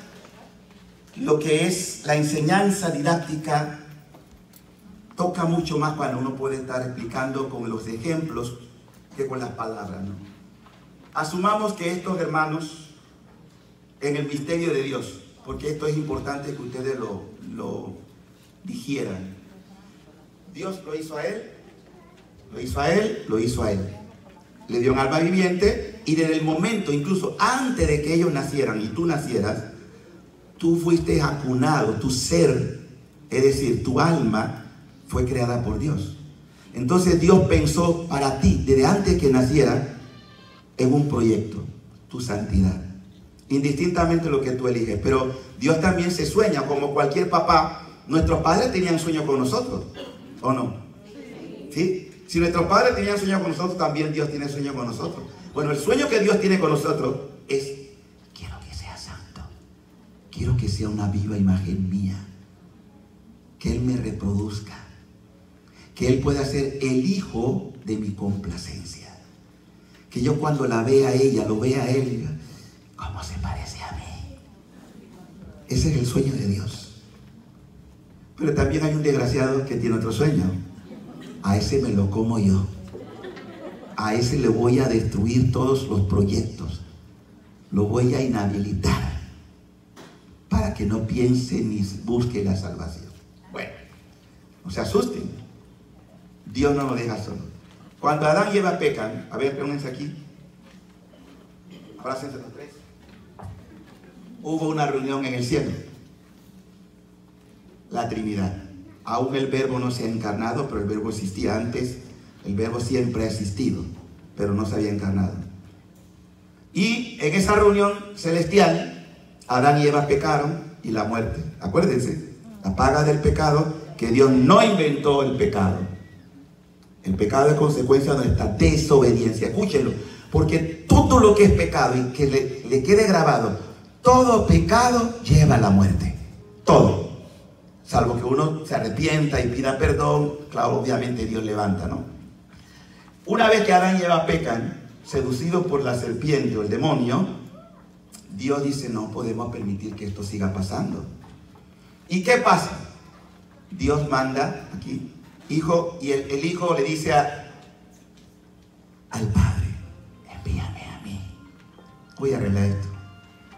lo que es la enseñanza didáctica, toca mucho más cuando uno puede estar explicando con los ejemplos que con las palabras, ¿no? Asumamos que estos hermanos, en el misterio de Dios, porque esto es importante que ustedes lo digieran. Dios lo hizo a él, lo hizo a él, lo hizo a él. Le dio un alma viviente y desde el momento, incluso antes de que ellos nacieran y tú nacieras, tú fuiste acunado, tu ser, es decir, tu alma fue creada por Dios. Entonces Dios pensó para ti, desde antes que naciera, en un proyecto, tu santidad. Indistintamente lo que tú eliges, pero Dios también se sueña como cualquier papá. Nuestros padres tenían sueño con nosotros, ¿o no? ¿Sí? Si nuestros padres tenían sueño con nosotros, también Dios tiene sueño con nosotros. Bueno, el sueño que Dios tiene con nosotros es: quiero que sea santo, quiero que sea una viva imagen mía, que Él me reproduzca, que Él pueda ser el hijo de mi complacencia, que yo cuando la vea a ella, lo vea a Él, diga: ¿cómo se parece a mí? Ese es el sueño de Dios. Pero también hay un desgraciado que tiene otro sueño. A ese me lo como yo. A ese le voy a destruir todos los proyectos. Lo voy a inhabilitar para que no piense ni busque la salvación. Bueno, no se asusten. Dios no nos deja solo. Cuando Adán y Eva pecan, a ver, reúnense aquí. Abrácense los 3. Hubo una reunión en el cielo. La Trinidad. Aún el verbo no se ha encarnado, pero el verbo existía antes. El verbo siempre ha existido, pero no se había encarnado. Y en esa reunión celestial, Adán y Eva pecaron y la muerte. Acuérdense, la paga del pecado, que Dios no inventó el pecado. El pecado es consecuencia de nuestra desobediencia. Escúchenlo, porque todo lo que es pecado y que le quede grabado, todo pecado lleva a la muerte. Todo. Salvo que uno se arrepienta y pida perdón, claro, obviamente Dios levanta, ¿no? Una vez que Adán y Eva pecan, seducidos por la serpiente o el demonio, Dios dice, no podemos permitir que esto siga pasando. ¿Y qué pasa? Dios manda aquí, hijo, y el hijo le dice al padre, envíame a mí. Voy a arreglar esto.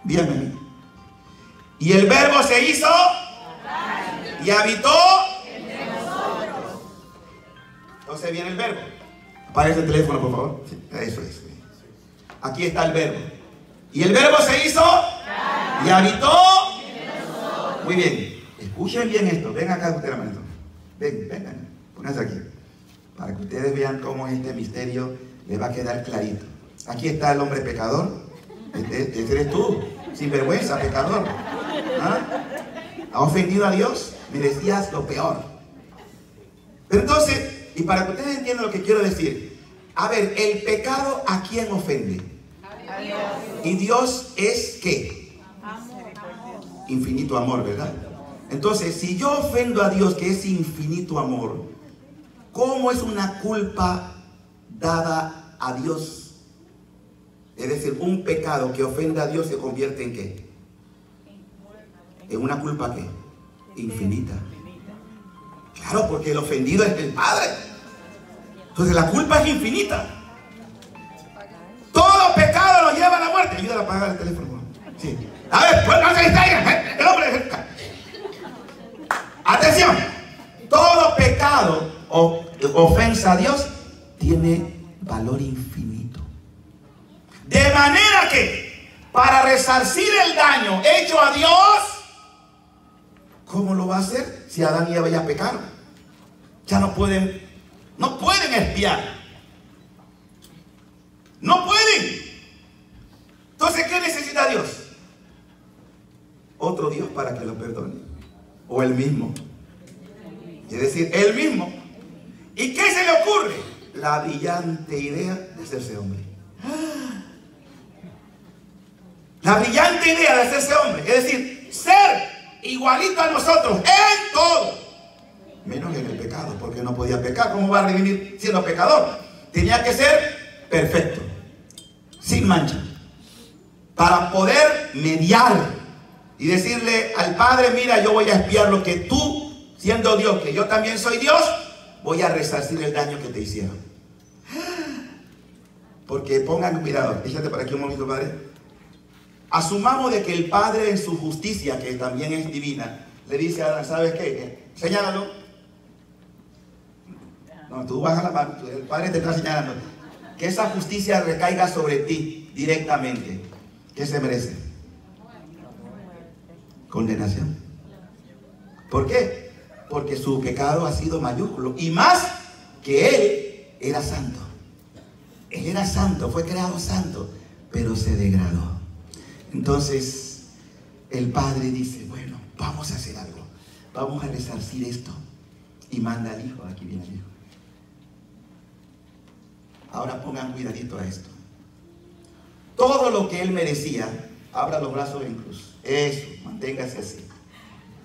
Envíame a mí. Y el verbo se hizo y habitó entre nosotros. Entonces viene el verbo. Apaga ese teléfono, por favor. Sí, eso es. Aquí está el verbo. Y el verbo se hizo y habitó. Muy bien. Escuchen bien esto. Ven acá ustedes, hermanito. Vengan. Pónganse aquí. Para que ustedes vean cómo este misterio les va a quedar clarito. Aquí está el hombre pecador. Este eres tú. Sinvergüenza, pecador. ¿Ah? ¿Ha ofendido a Dios? Merecías lo peor. Pero entonces, y para que ustedes entiendan lo que quiero decir, a ver, el pecado ¿a quién ofende? A Dios. Y Dios es ¿qué? Amor. Infinito amor, ¿verdad? Entonces, si yo ofendo a Dios, que es infinito amor, ¿cómo es una culpa dada a Dios? Es decir, un pecado que ofende a Dios se convierte en ¿qué? En una culpa ¿qué? Infinita. Claro, porque el ofendido es el Padre. Entonces la culpa es infinita. Todo pecado lo lleva a la muerte. Ayúdala a apagar el teléfono. Sí. A ver, pues no se distraigan. El hombre. Atención. Todo pecado o ofensa a Dios tiene valor infinito. De manera que para resarcir el daño hecho a Dios, ¿cómo lo va a hacer si Adán y Eva ya pecaron? Ya no pueden espiar. No pueden. Entonces, ¿qué necesita Dios? Otro Dios para que lo perdone. O él mismo. Es decir, él mismo. ¿Y qué se le ocurre? La brillante idea de hacerse hombre. La brillante idea de hacerse hombre. Es decir, ser igualito a nosotros en todo, menos en el pecado, porque no podía pecar. ¿Cómo va a redimir siendo pecador? Tenía que ser perfecto, sin mancha, para poder mediar y decirle al Padre, mira, yo voy a expiar lo que tú, siendo Dios, que yo también soy Dios, voy a resarcir el daño que te hicieron. Porque pongan cuidado, fíjate por aquí un momento, Padre. Asumamos de que el Padre en su justicia, que también es divina, le dice a Adán, ¿sabes qué? Señálalo. No, tú bajas la mano, el Padre te está señalando. Que esa justicia recaiga sobre ti directamente. ¿Qué se merece? Condenación. ¿Por qué? Porque su pecado ha sido mayúsculo. Y más que él era santo. Él era santo, fue creado santo, pero se degradó. Entonces, el Padre dice, bueno, vamos a hacer algo. Vamos a resarcir esto. Y manda al Hijo. Aquí viene el Hijo. Ahora pongan cuidadito a esto. Todo lo que él merecía, abra los brazos en cruz. Eso, manténgase así.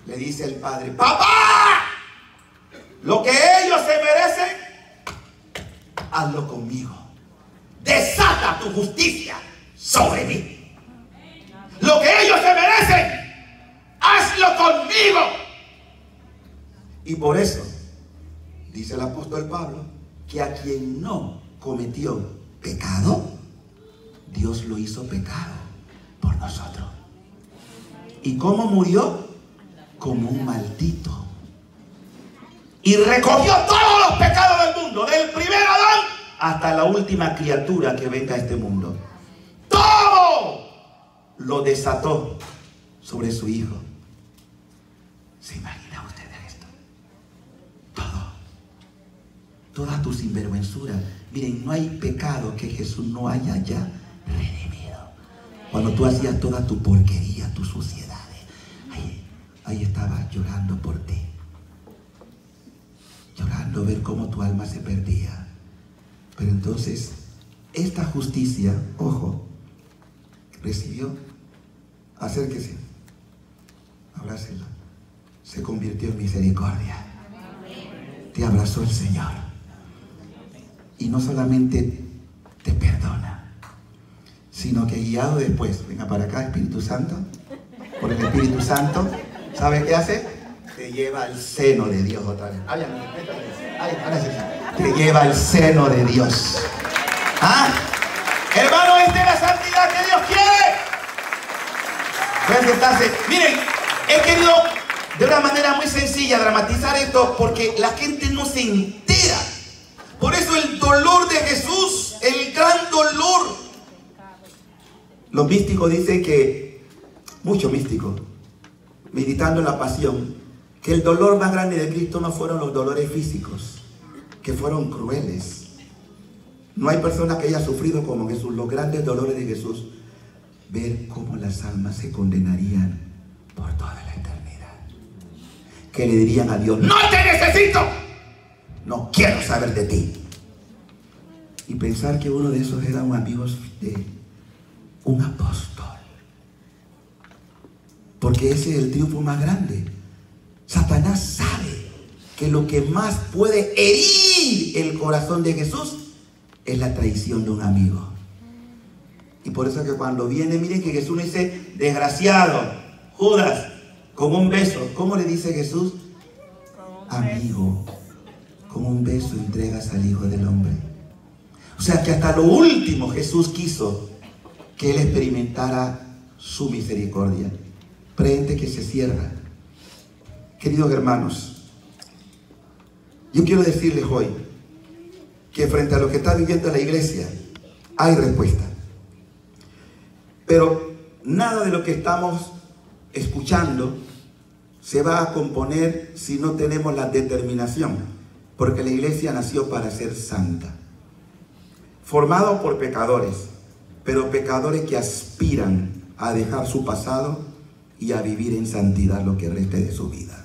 Le dice el Padre, ¡Papá! Lo que ellos se merecen, hazlo conmigo. Desata tu justicia sobre mí. Lo que ellos se merecen, hazlo conmigo. Y por eso, dice el apóstol Pablo, que a quien no cometió pecado, Dios lo hizo pecado por nosotros. ¿Y cómo murió? Como un maldito. Y recogió todos los pecados del mundo, del primer Adán hasta la última criatura que venga a este mundo. Todo lo desató sobre su Hijo. ¿Se imagina ustedes esto? Todo. Toda tu sinvergüenzura. Miren, no hay pecado que Jesús no haya ya redimido. Cuando tú hacías toda tu porquería, tus suciedades. Ay, ahí estaba llorando por ti. Llorando ver cómo tu alma se perdía. Pero entonces, esta justicia, ojo, recibió, acérquese, abrácela, se convirtió en misericordia. Te abrazó el Señor. Y no solamente te perdona, sino que guiado después, venga para acá, Espíritu Santo, por el Espíritu Santo, ¿sabe qué hace? Te lleva al seno de Dios otra vez. Te lleva al seno de Dios. ¿Ah? Hermano, esta es la santidad que Dios quiere. Pueden sentarse. Miren, he querido de una manera muy sencilla dramatizar esto porque la gente no se entera. Por eso el dolor de Jesús, el gran dolor. Los místicos dicen que, muchos místicos, meditando en la pasión, que el dolor más grande de Cristo no fueron los dolores físicos, que fueron crueles. No hay persona que haya sufrido como Jesús. Los grandes dolores de Jesús, ver cómo las almas se condenarían por toda la eternidad. Que le dirían a Dios: ¡no te necesito! No quiero saber de ti. Y pensar que uno de esos era un amigo de un apóstol. Porque ese es el triunfo más grande. Satanás sabe que lo que más puede herir el corazón de Jesús es la traición de un amigo. Y por eso que cuando viene, miren que Jesús le dice: desgraciado, Judas, con un beso. ¿Cómo le dice Jesús? Amigo, con un beso entregas al Hijo del Hombre. O sea que hasta lo último Jesús quiso que él experimentara su misericordia. Frente que se cierra. Queridos hermanos, yo quiero decirles hoy que frente a lo que está viviendo la iglesia hay respuesta. Pero nada de lo que estamos escuchando se va a componer si no tenemos la determinación, porque la iglesia nació para ser santa, formado por pecadores, pero pecadores que aspiran a dejar su pasado y a vivir en santidad lo que reste de su vida.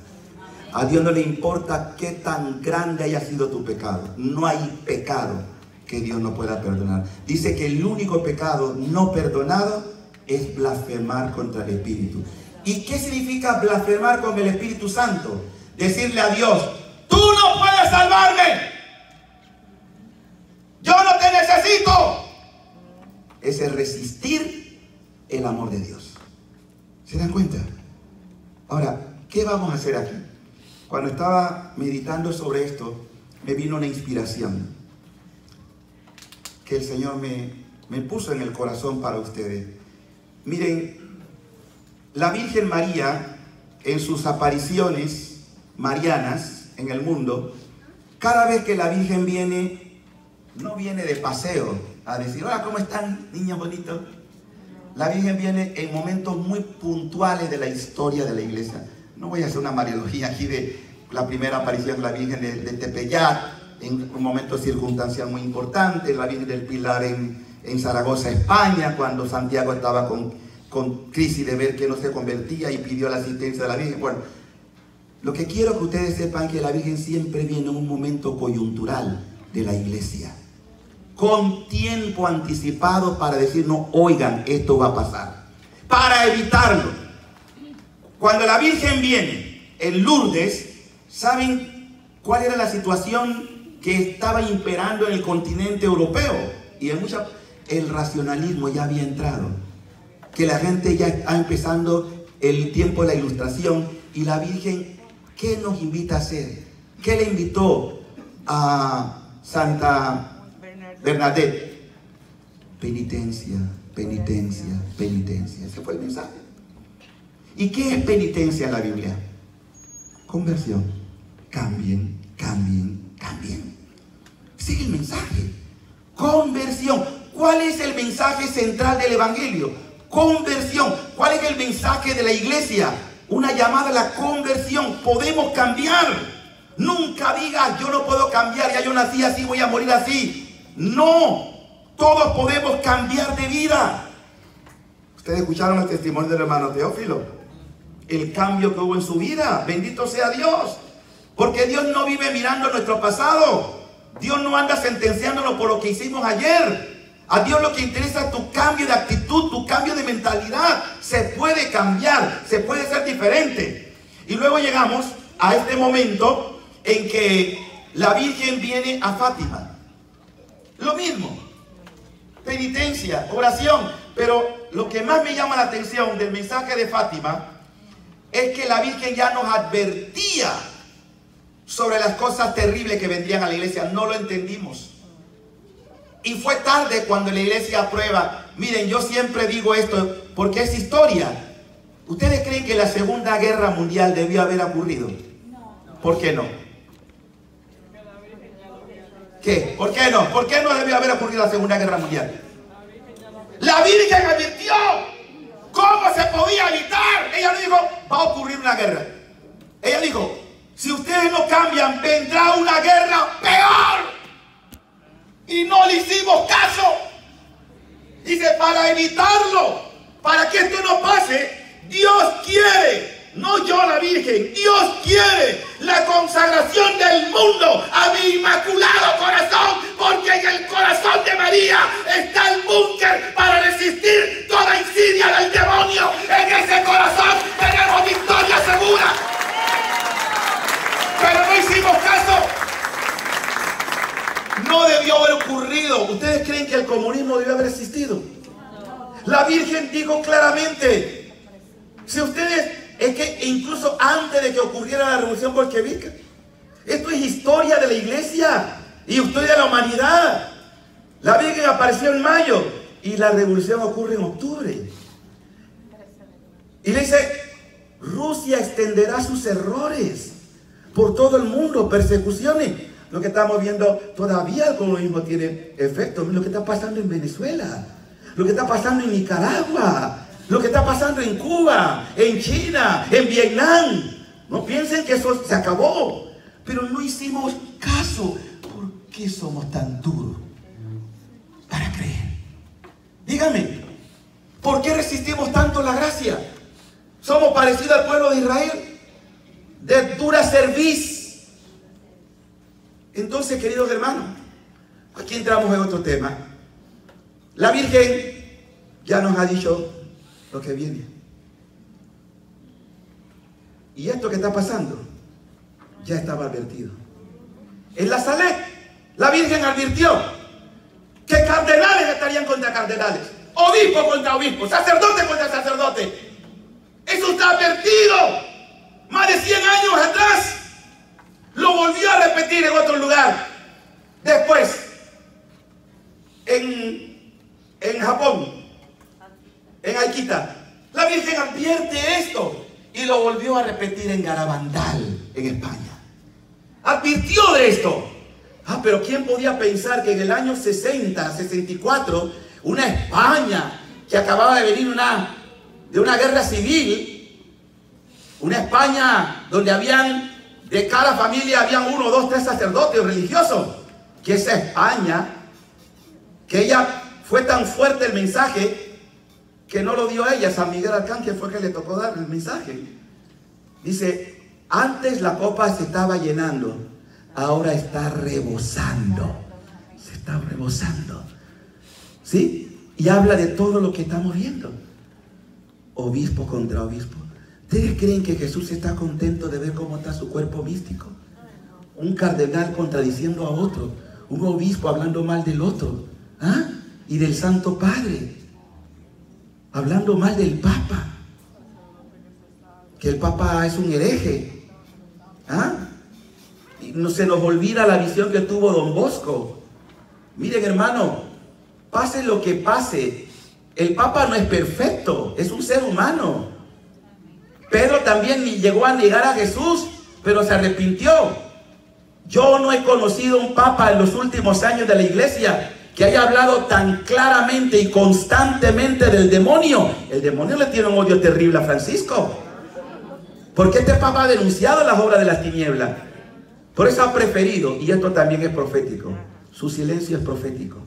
A Dios no le importa qué tan grande haya sido tu pecado. No hay pecado que Dios no pueda perdonar. Dice que el único pecado no perdonado es blasfemar contra el Espíritu. ¿Y qué significa blasfemar con el Espíritu Santo? Decirle a Dios: tú no puedes salvarme, yo no te necesito. Es el resistir el amor de Dios. ¿Se dan cuenta? Ahora, ¿qué vamos a hacer aquí? Cuando estaba meditando sobre esto, me vino una inspiración que el Señor me puso en el corazón para ustedes. Miren, la Virgen María, en sus apariciones marianas en el mundo, cada vez que la Virgen viene, no viene de paseo a decir: hola, ¿cómo están, niños bonitos? La Virgen viene en momentos muy puntuales de la historia de la iglesia. No voy a hacer una mariología aquí de la primera aparición de la Virgen de Tepeyac, en un momento circunstancial muy importante, la Virgen del Pilar en Zaragoza, España, cuando Santiago estaba con crisis de ver que no se convertía y pidió la asistencia de la Virgen. Bueno, lo que quiero que ustedes sepan es que la Virgen siempre viene en un momento coyuntural de la iglesia, con tiempo anticipado para decirnos: oigan, esto va a pasar, para evitarlo. Cuando la Virgen viene en Lourdes, ¿saben cuál era la situación que estaba imperando en el continente europeo? Y en el racionalismo ya había entrado, que la gente ya está empezando el tiempo de la Ilustración. Y la Virgen, ¿qué nos invita a hacer? ¿Qué le invitó a Santa Bernadette? Penitencia, penitencia, penitencia. Ese fue el mensaje. ¿Y qué es penitencia en la Biblia? Conversión. Cambien, cambien, cambien. Ese es el mensaje. Conversión. ¿Cuál es el mensaje central del Evangelio? Conversión. ¿Cuál es el mensaje de la iglesia? Una llamada a la conversión. Podemos cambiar. Nunca digas: yo no puedo cambiar, ya yo nací así, voy a morir así. No. Todos podemos cambiar de vida. Ustedes escucharon el testimonio del hermano Teófilo. el cambio que hubo en su vida. Bendito sea Dios. Porque Dios no vive mirando nuestro pasado. Dios no anda sentenciándonos por lo que hicimos ayer. A Dios lo que interesa es tu cambio de actitud, tu cambio de mentalidad. Se puede cambiar, se puede ser diferente. Y luego llegamos a este momento en que la Virgen viene a Fátima. Lo mismo, penitencia, oración. Pero lo que más me llama la atención del mensaje de Fátima es que la Virgen ya nos advertía sobre las cosas terribles que vendrían a la iglesia. No lo entendimos. Y fue tarde cuando la iglesia aprueba. Miren, yo siempre digo esto porque es historia. ¿Ustedes creen que la Segunda Guerra Mundial debió haber ocurrido? ¿Por qué no? ¿Qué? ¿Por qué no? ¿Por qué no debió haber ocurrido la Segunda Guerra Mundial? La Virgen advirtió cómo se podía evitar. Ella no dijo, va a ocurrir una guerra. Ella dijo, si ustedes no cambian, vendrá una guerra peor. Y no le hicimos caso. Dice, para evitarlo, para que esto no pase, Dios quiere, no yo la Virgen, Dios quiere la consagración del mundo a mi inmaculado corazón, porque en el corazón de María está el búnker para resistir toda insidia del demonio. En ese corazón tenemos victoria segura. Pero no hicimos caso. No debió haber ocurrido. ¿Ustedes creen que el comunismo debió haber existido? La Virgen dijo claramente, si ustedes, es que incluso antes de que ocurriera la revolución bolchevique, esto es historia de la iglesia y historia de la humanidad. La Virgen apareció en mayo y la revolución ocurre en octubre. Y le dice, Rusia extenderá sus errores por todo el mundo, persecuciones. Lo que estamos viendo, todavía el comunismo tiene efecto. Lo que está pasando en Venezuela, lo que está pasando en Nicaragua, lo que está pasando en Cuba, en China, en Vietnam. No piensen que eso se acabó. Pero no hicimos caso. ¿Por qué somos tan duros para creer? Dígame, ¿por qué resistimos tanto la gracia? Somos parecidos al pueblo de Israel, de dura cerviz. Entonces, queridos hermanos, aquí entramos en otro tema. La Virgen ya nos ha dicho lo que viene. Y esto que está pasando ya estaba advertido. En la Salet, la Virgen advirtió que cardenales estarían contra cardenales, obispo contra obispo, sacerdote contra sacerdote. Eso está advertido más de 100 años atrás. Lo volvió a repetir en otro lugar. Después, en Japón, en Akita, la Virgen advierte esto y lo volvió a repetir en Garabandal, en España. Advirtió de esto. Pero ¿quién podía pensar que en el año 60, 64, una España que acababa de venir de una guerra civil, una España donde de cada familia habían 1, 2, 3 sacerdotes religiosos, que esa España, que ella fue tan fuerte el mensaje que no lo dio ella, San Miguel Arcángel fue que le tocó dar el mensaje. Dice, antes la copa se estaba llenando, ahora está rebosando, se está rebosando, ¿sí? Y habla de todo lo que estamos viendo, obispo contra obispo. ¿Ustedes creen que Jesús está contento de ver cómo está su cuerpo místico? Un cardenal contradiciendo a otro, un obispo hablando mal del otro, y del Santo Padre, hablando mal del Papa, que el Papa es un hereje, y no se nos olvida la visión que tuvo Don Bosco. Miren, hermano, pase lo que pase, el Papa no es perfecto, es un ser humano. Pedro también llegó a negar a Jesús, pero se arrepintió. Yo no he conocido un papa en los últimos años de la iglesia que haya hablado tan claramente y constantemente del demonio. El demonio le tiene un odio terrible a Francisco, porque este papa ha denunciado las obras de las tinieblas. Por eso ha preferido, y esto también es profético, su silencio es profético.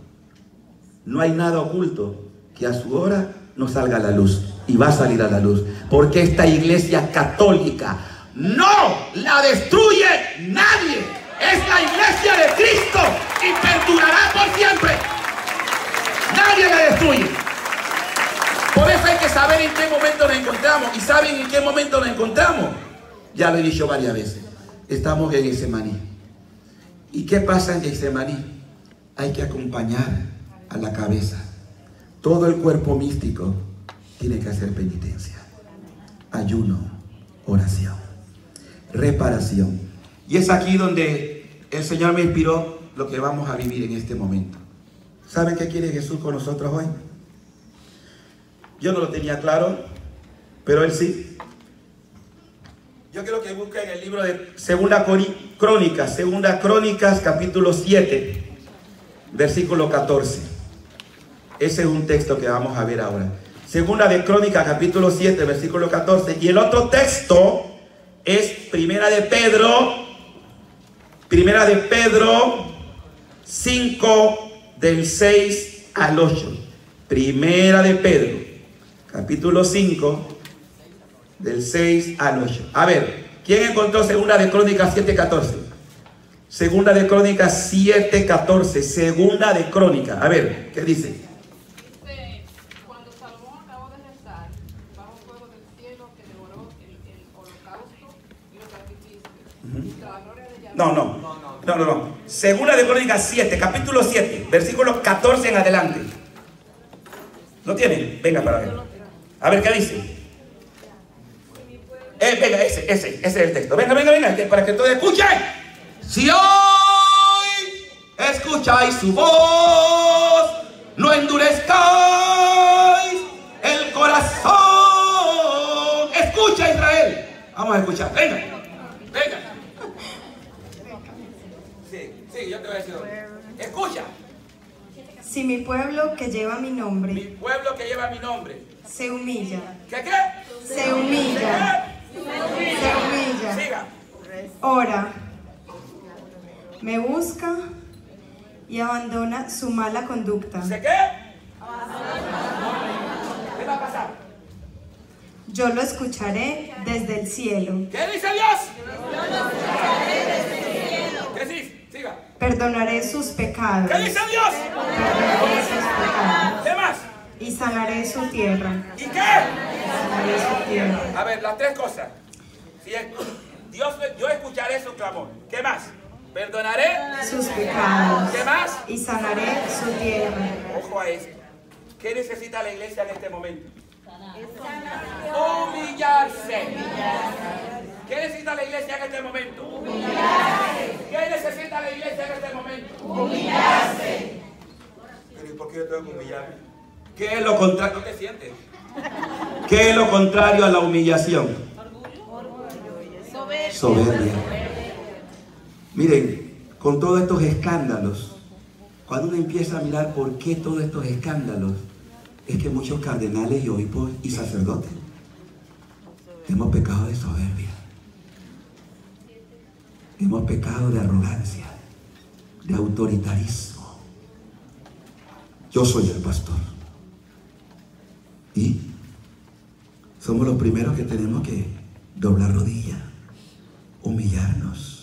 No hay nada oculto que a su hora no salga a la luz. Y va a salir a la luz. Porque esta iglesia católica no la destruye nadie. Es la iglesia de Cristo y perdurará por siempre. Nadie la destruye. Por eso hay que saber en qué momento nos encontramos. ¿Y saben en qué momento nos encontramos? Ya lo he dicho varias veces. Estamos en Getsemaní. ¿Y qué pasa en Getsemaní? Hay que acompañar a la cabeza. Todo el cuerpo místico tiene que hacer penitencia, ayuno, oración, reparación. Y es aquí donde el Señor me inspiró lo que vamos a vivir en este momento. ¿Saben qué quiere Jesús con nosotros hoy? Yo no lo tenía claro, pero Él sí. Yo quiero que busquen el libro de Segunda Crónicas, capítulo 7, versículo 14. Ese es un texto que vamos a ver ahora. Segunda de Crónicas, capítulo 7, versículo 14. Y el otro texto es Primera de Pedro 5, del 6 al 8. Primera de Pedro, capítulo 5, del 6 al 8. A ver, ¿quién encontró Segunda de Crónicas 7, 14? Segunda de Crónicas 7, 14. Segunda de Crónicas. A ver, ¿qué dice? No. Segunda de Crónicas 7, capítulo 7, versículo 14 en adelante. ¿Lo tienen? Venga para ver. A ver qué dice. Venga, ese es el texto. Venga, para que todos escuchen. Si hoy escucháis su voz, no endurezcáis el corazón. Escucha, Israel. Vamos a escuchar. Venga. Sí, yo te voy a decir. Escucha. Si mi pueblo que lleva mi nombre. Mi pueblo que lleva mi nombre. Se humilla. ¿Qué? Se humilla. Siga. Ora. Me busca y abandona su mala conducta. ¿Se qué? ¿Qué va a pasar? Yo lo escucharé desde el cielo. ¿Qué dice Dios? Yo lo escucharé desde el cielo. ¿Qué dice? Siga. Perdonaré sus pecados. ¿Qué dice Dios? Perdonaré sus pecados. ¿Qué más? Y sanaré su tierra. ¿Y qué? Sanaré su tierra. A ver, las tres cosas. Si Dios, yo escucharé su clamor. ¿Qué más? Perdonaré sus pecados. ¿Qué más? Y sanaré su tierra. Ojo a esto. ¿Qué necesita la iglesia en este momento? Humillarse. ¿Qué necesita la iglesia en este momento? Humillarse. ¿Qué necesita la iglesia en este momento? Humillarse. ¿Pero por qué yo tengo que humillarme? ¿Qué es lo contrario? ¿No te sientes? ¿Qué es lo contrario a la humillación? Soberbia. Miren, con todos estos escándalos, cuando uno empieza a mirar por qué todos estos escándalos, es que muchos cardenales y obispos y sacerdotes hemos pecado de soberbia, hemos pecado de arrogancia, de autoritarismo. Yo soy el pastor y somos los primeros que tenemos que doblar rodillas, humillarnos.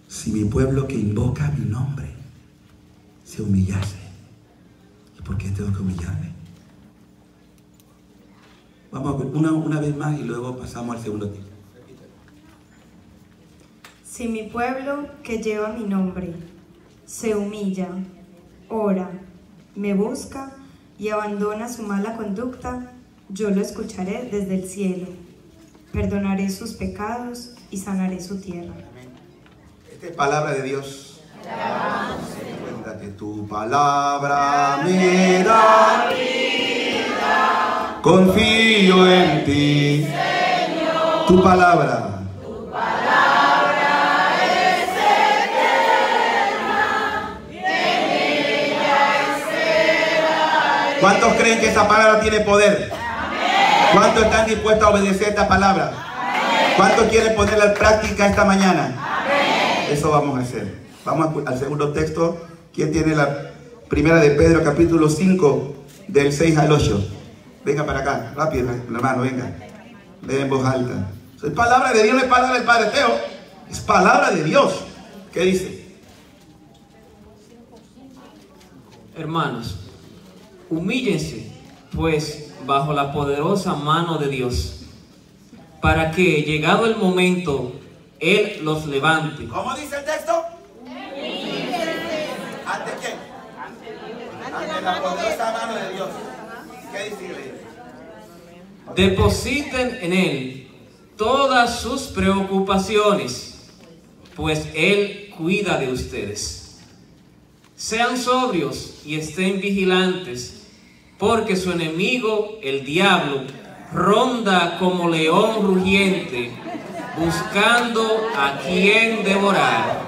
Si mi pueblo que invoca mi nombre se humillase, ¿y por qué tengo que humillarme? Vamos a ver una vez más y luego pasamos al segundo tipo. Si mi pueblo que lleva mi nombre se humilla, ora, me busca y abandona su mala conducta, yo lo escucharé desde el cielo, perdonaré sus pecados y sanaré su tierra. Esta es palabra de Dios. Cuenta que tu palabra me da vida. Confío en ti, Señor. Tu palabra es eterna. Y en ella esperaré. ¿Cuántos creen que esa palabra tiene poder? Amén. ¿Cuántos están dispuestos a obedecer esta palabra? Amén. ¿Cuántos quieren ponerla en práctica esta mañana? Eso vamos a hacer. Vamos al segundo texto. ¿Quién tiene la primera de Pedro, capítulo 5, del 6 al 8. Venga para acá, rápido, hermano, venga. Lee en voz alta. Es palabra de Dios, no es palabra del Padre Teo. Es palabra de Dios. ¿Qué dice? Hermanos, humíllense, pues, bajo la poderosa mano de Dios, para que, llegado el momento, Él los levante. ¿Cómo dice el texto? ¿Ante quién? Ante la poderosa mano de Dios. ¿Qué dice? Depositen en Él todas sus preocupaciones, pues Él cuida de ustedes. Sean sobrios y estén vigilantes, porque su enemigo, el diablo, ronda como león rugiente, buscando a quien devorar.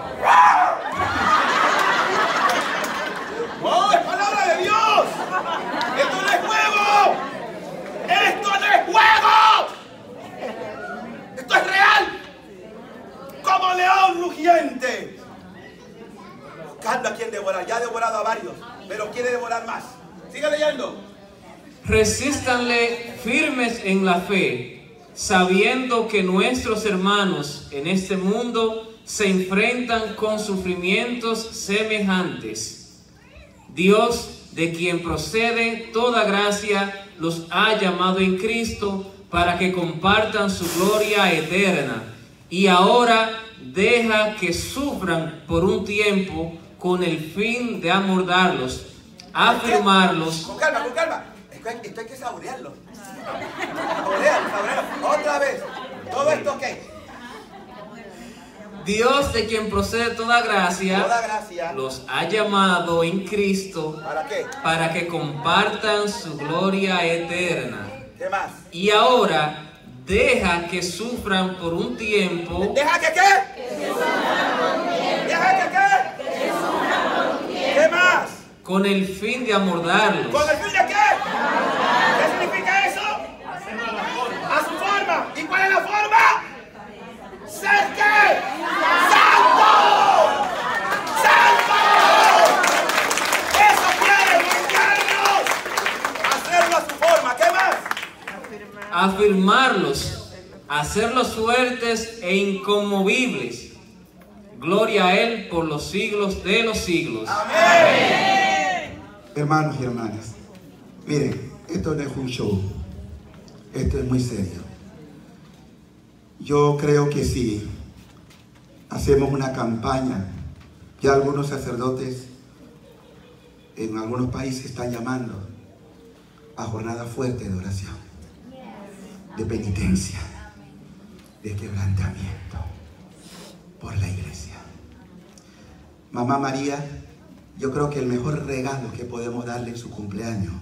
¡Oh, es palabra de Dios! ¡Esto no es juego! ¡Esto no es juego! ¡Esto es real! Como león rugiente, buscando a quien devorar. Ya ha devorado a varios, pero quiere devorar más. Sigue leyendo. Resístanle firmes en la fe, sabiendo que nuestros hermanos en este mundo se enfrentan con sufrimientos semejantes. Dios, de quien procede toda gracia, los ha llamado en Cristo para que compartan su gloria eterna. Y ahora deja que sufran por un tiempo con el fin de amoldarlos, afirmarlos. Con calma, con calma. Esto hay que saborearlo. Saborearlo. Otra vez. ¿Todo esto qué? Dios, de quien procede toda gracia, los ha llamado en Cristo. ¿Para qué? Para que compartan su gloria eterna. ¿Qué más? Y ahora deja que sufran por un tiempo. ¿Deja que qué? ¿Deja que qué? ¿Qué más? Con el fin de amoldarlos. ¿Con el fin de qué? ¿Qué significa eso? A su forma. ¿Y cuál es la forma? ¿Ser qué? ¡Santo! ¡Santo! Eso quiere buscarnos. Hacerlo a su forma. ¿Qué más? Afirmarlos, hacerlos fuertes e inconmovibles. Gloria a Él por los siglos de los siglos. Amén. Hermanos y hermanas, miren, esto no es un show. Esto es muy serio. Yo creo que si hacemos una campaña, ya algunos sacerdotes en algunos países están llamando a jornadas fuertes de oración, de penitencia, de quebrantamiento por la iglesia. Mamá María, yo creo que el mejor regalo que podemos darle en su cumpleaños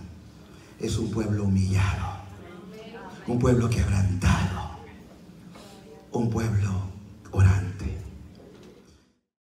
es un pueblo humillado, un pueblo quebrantado, un pueblo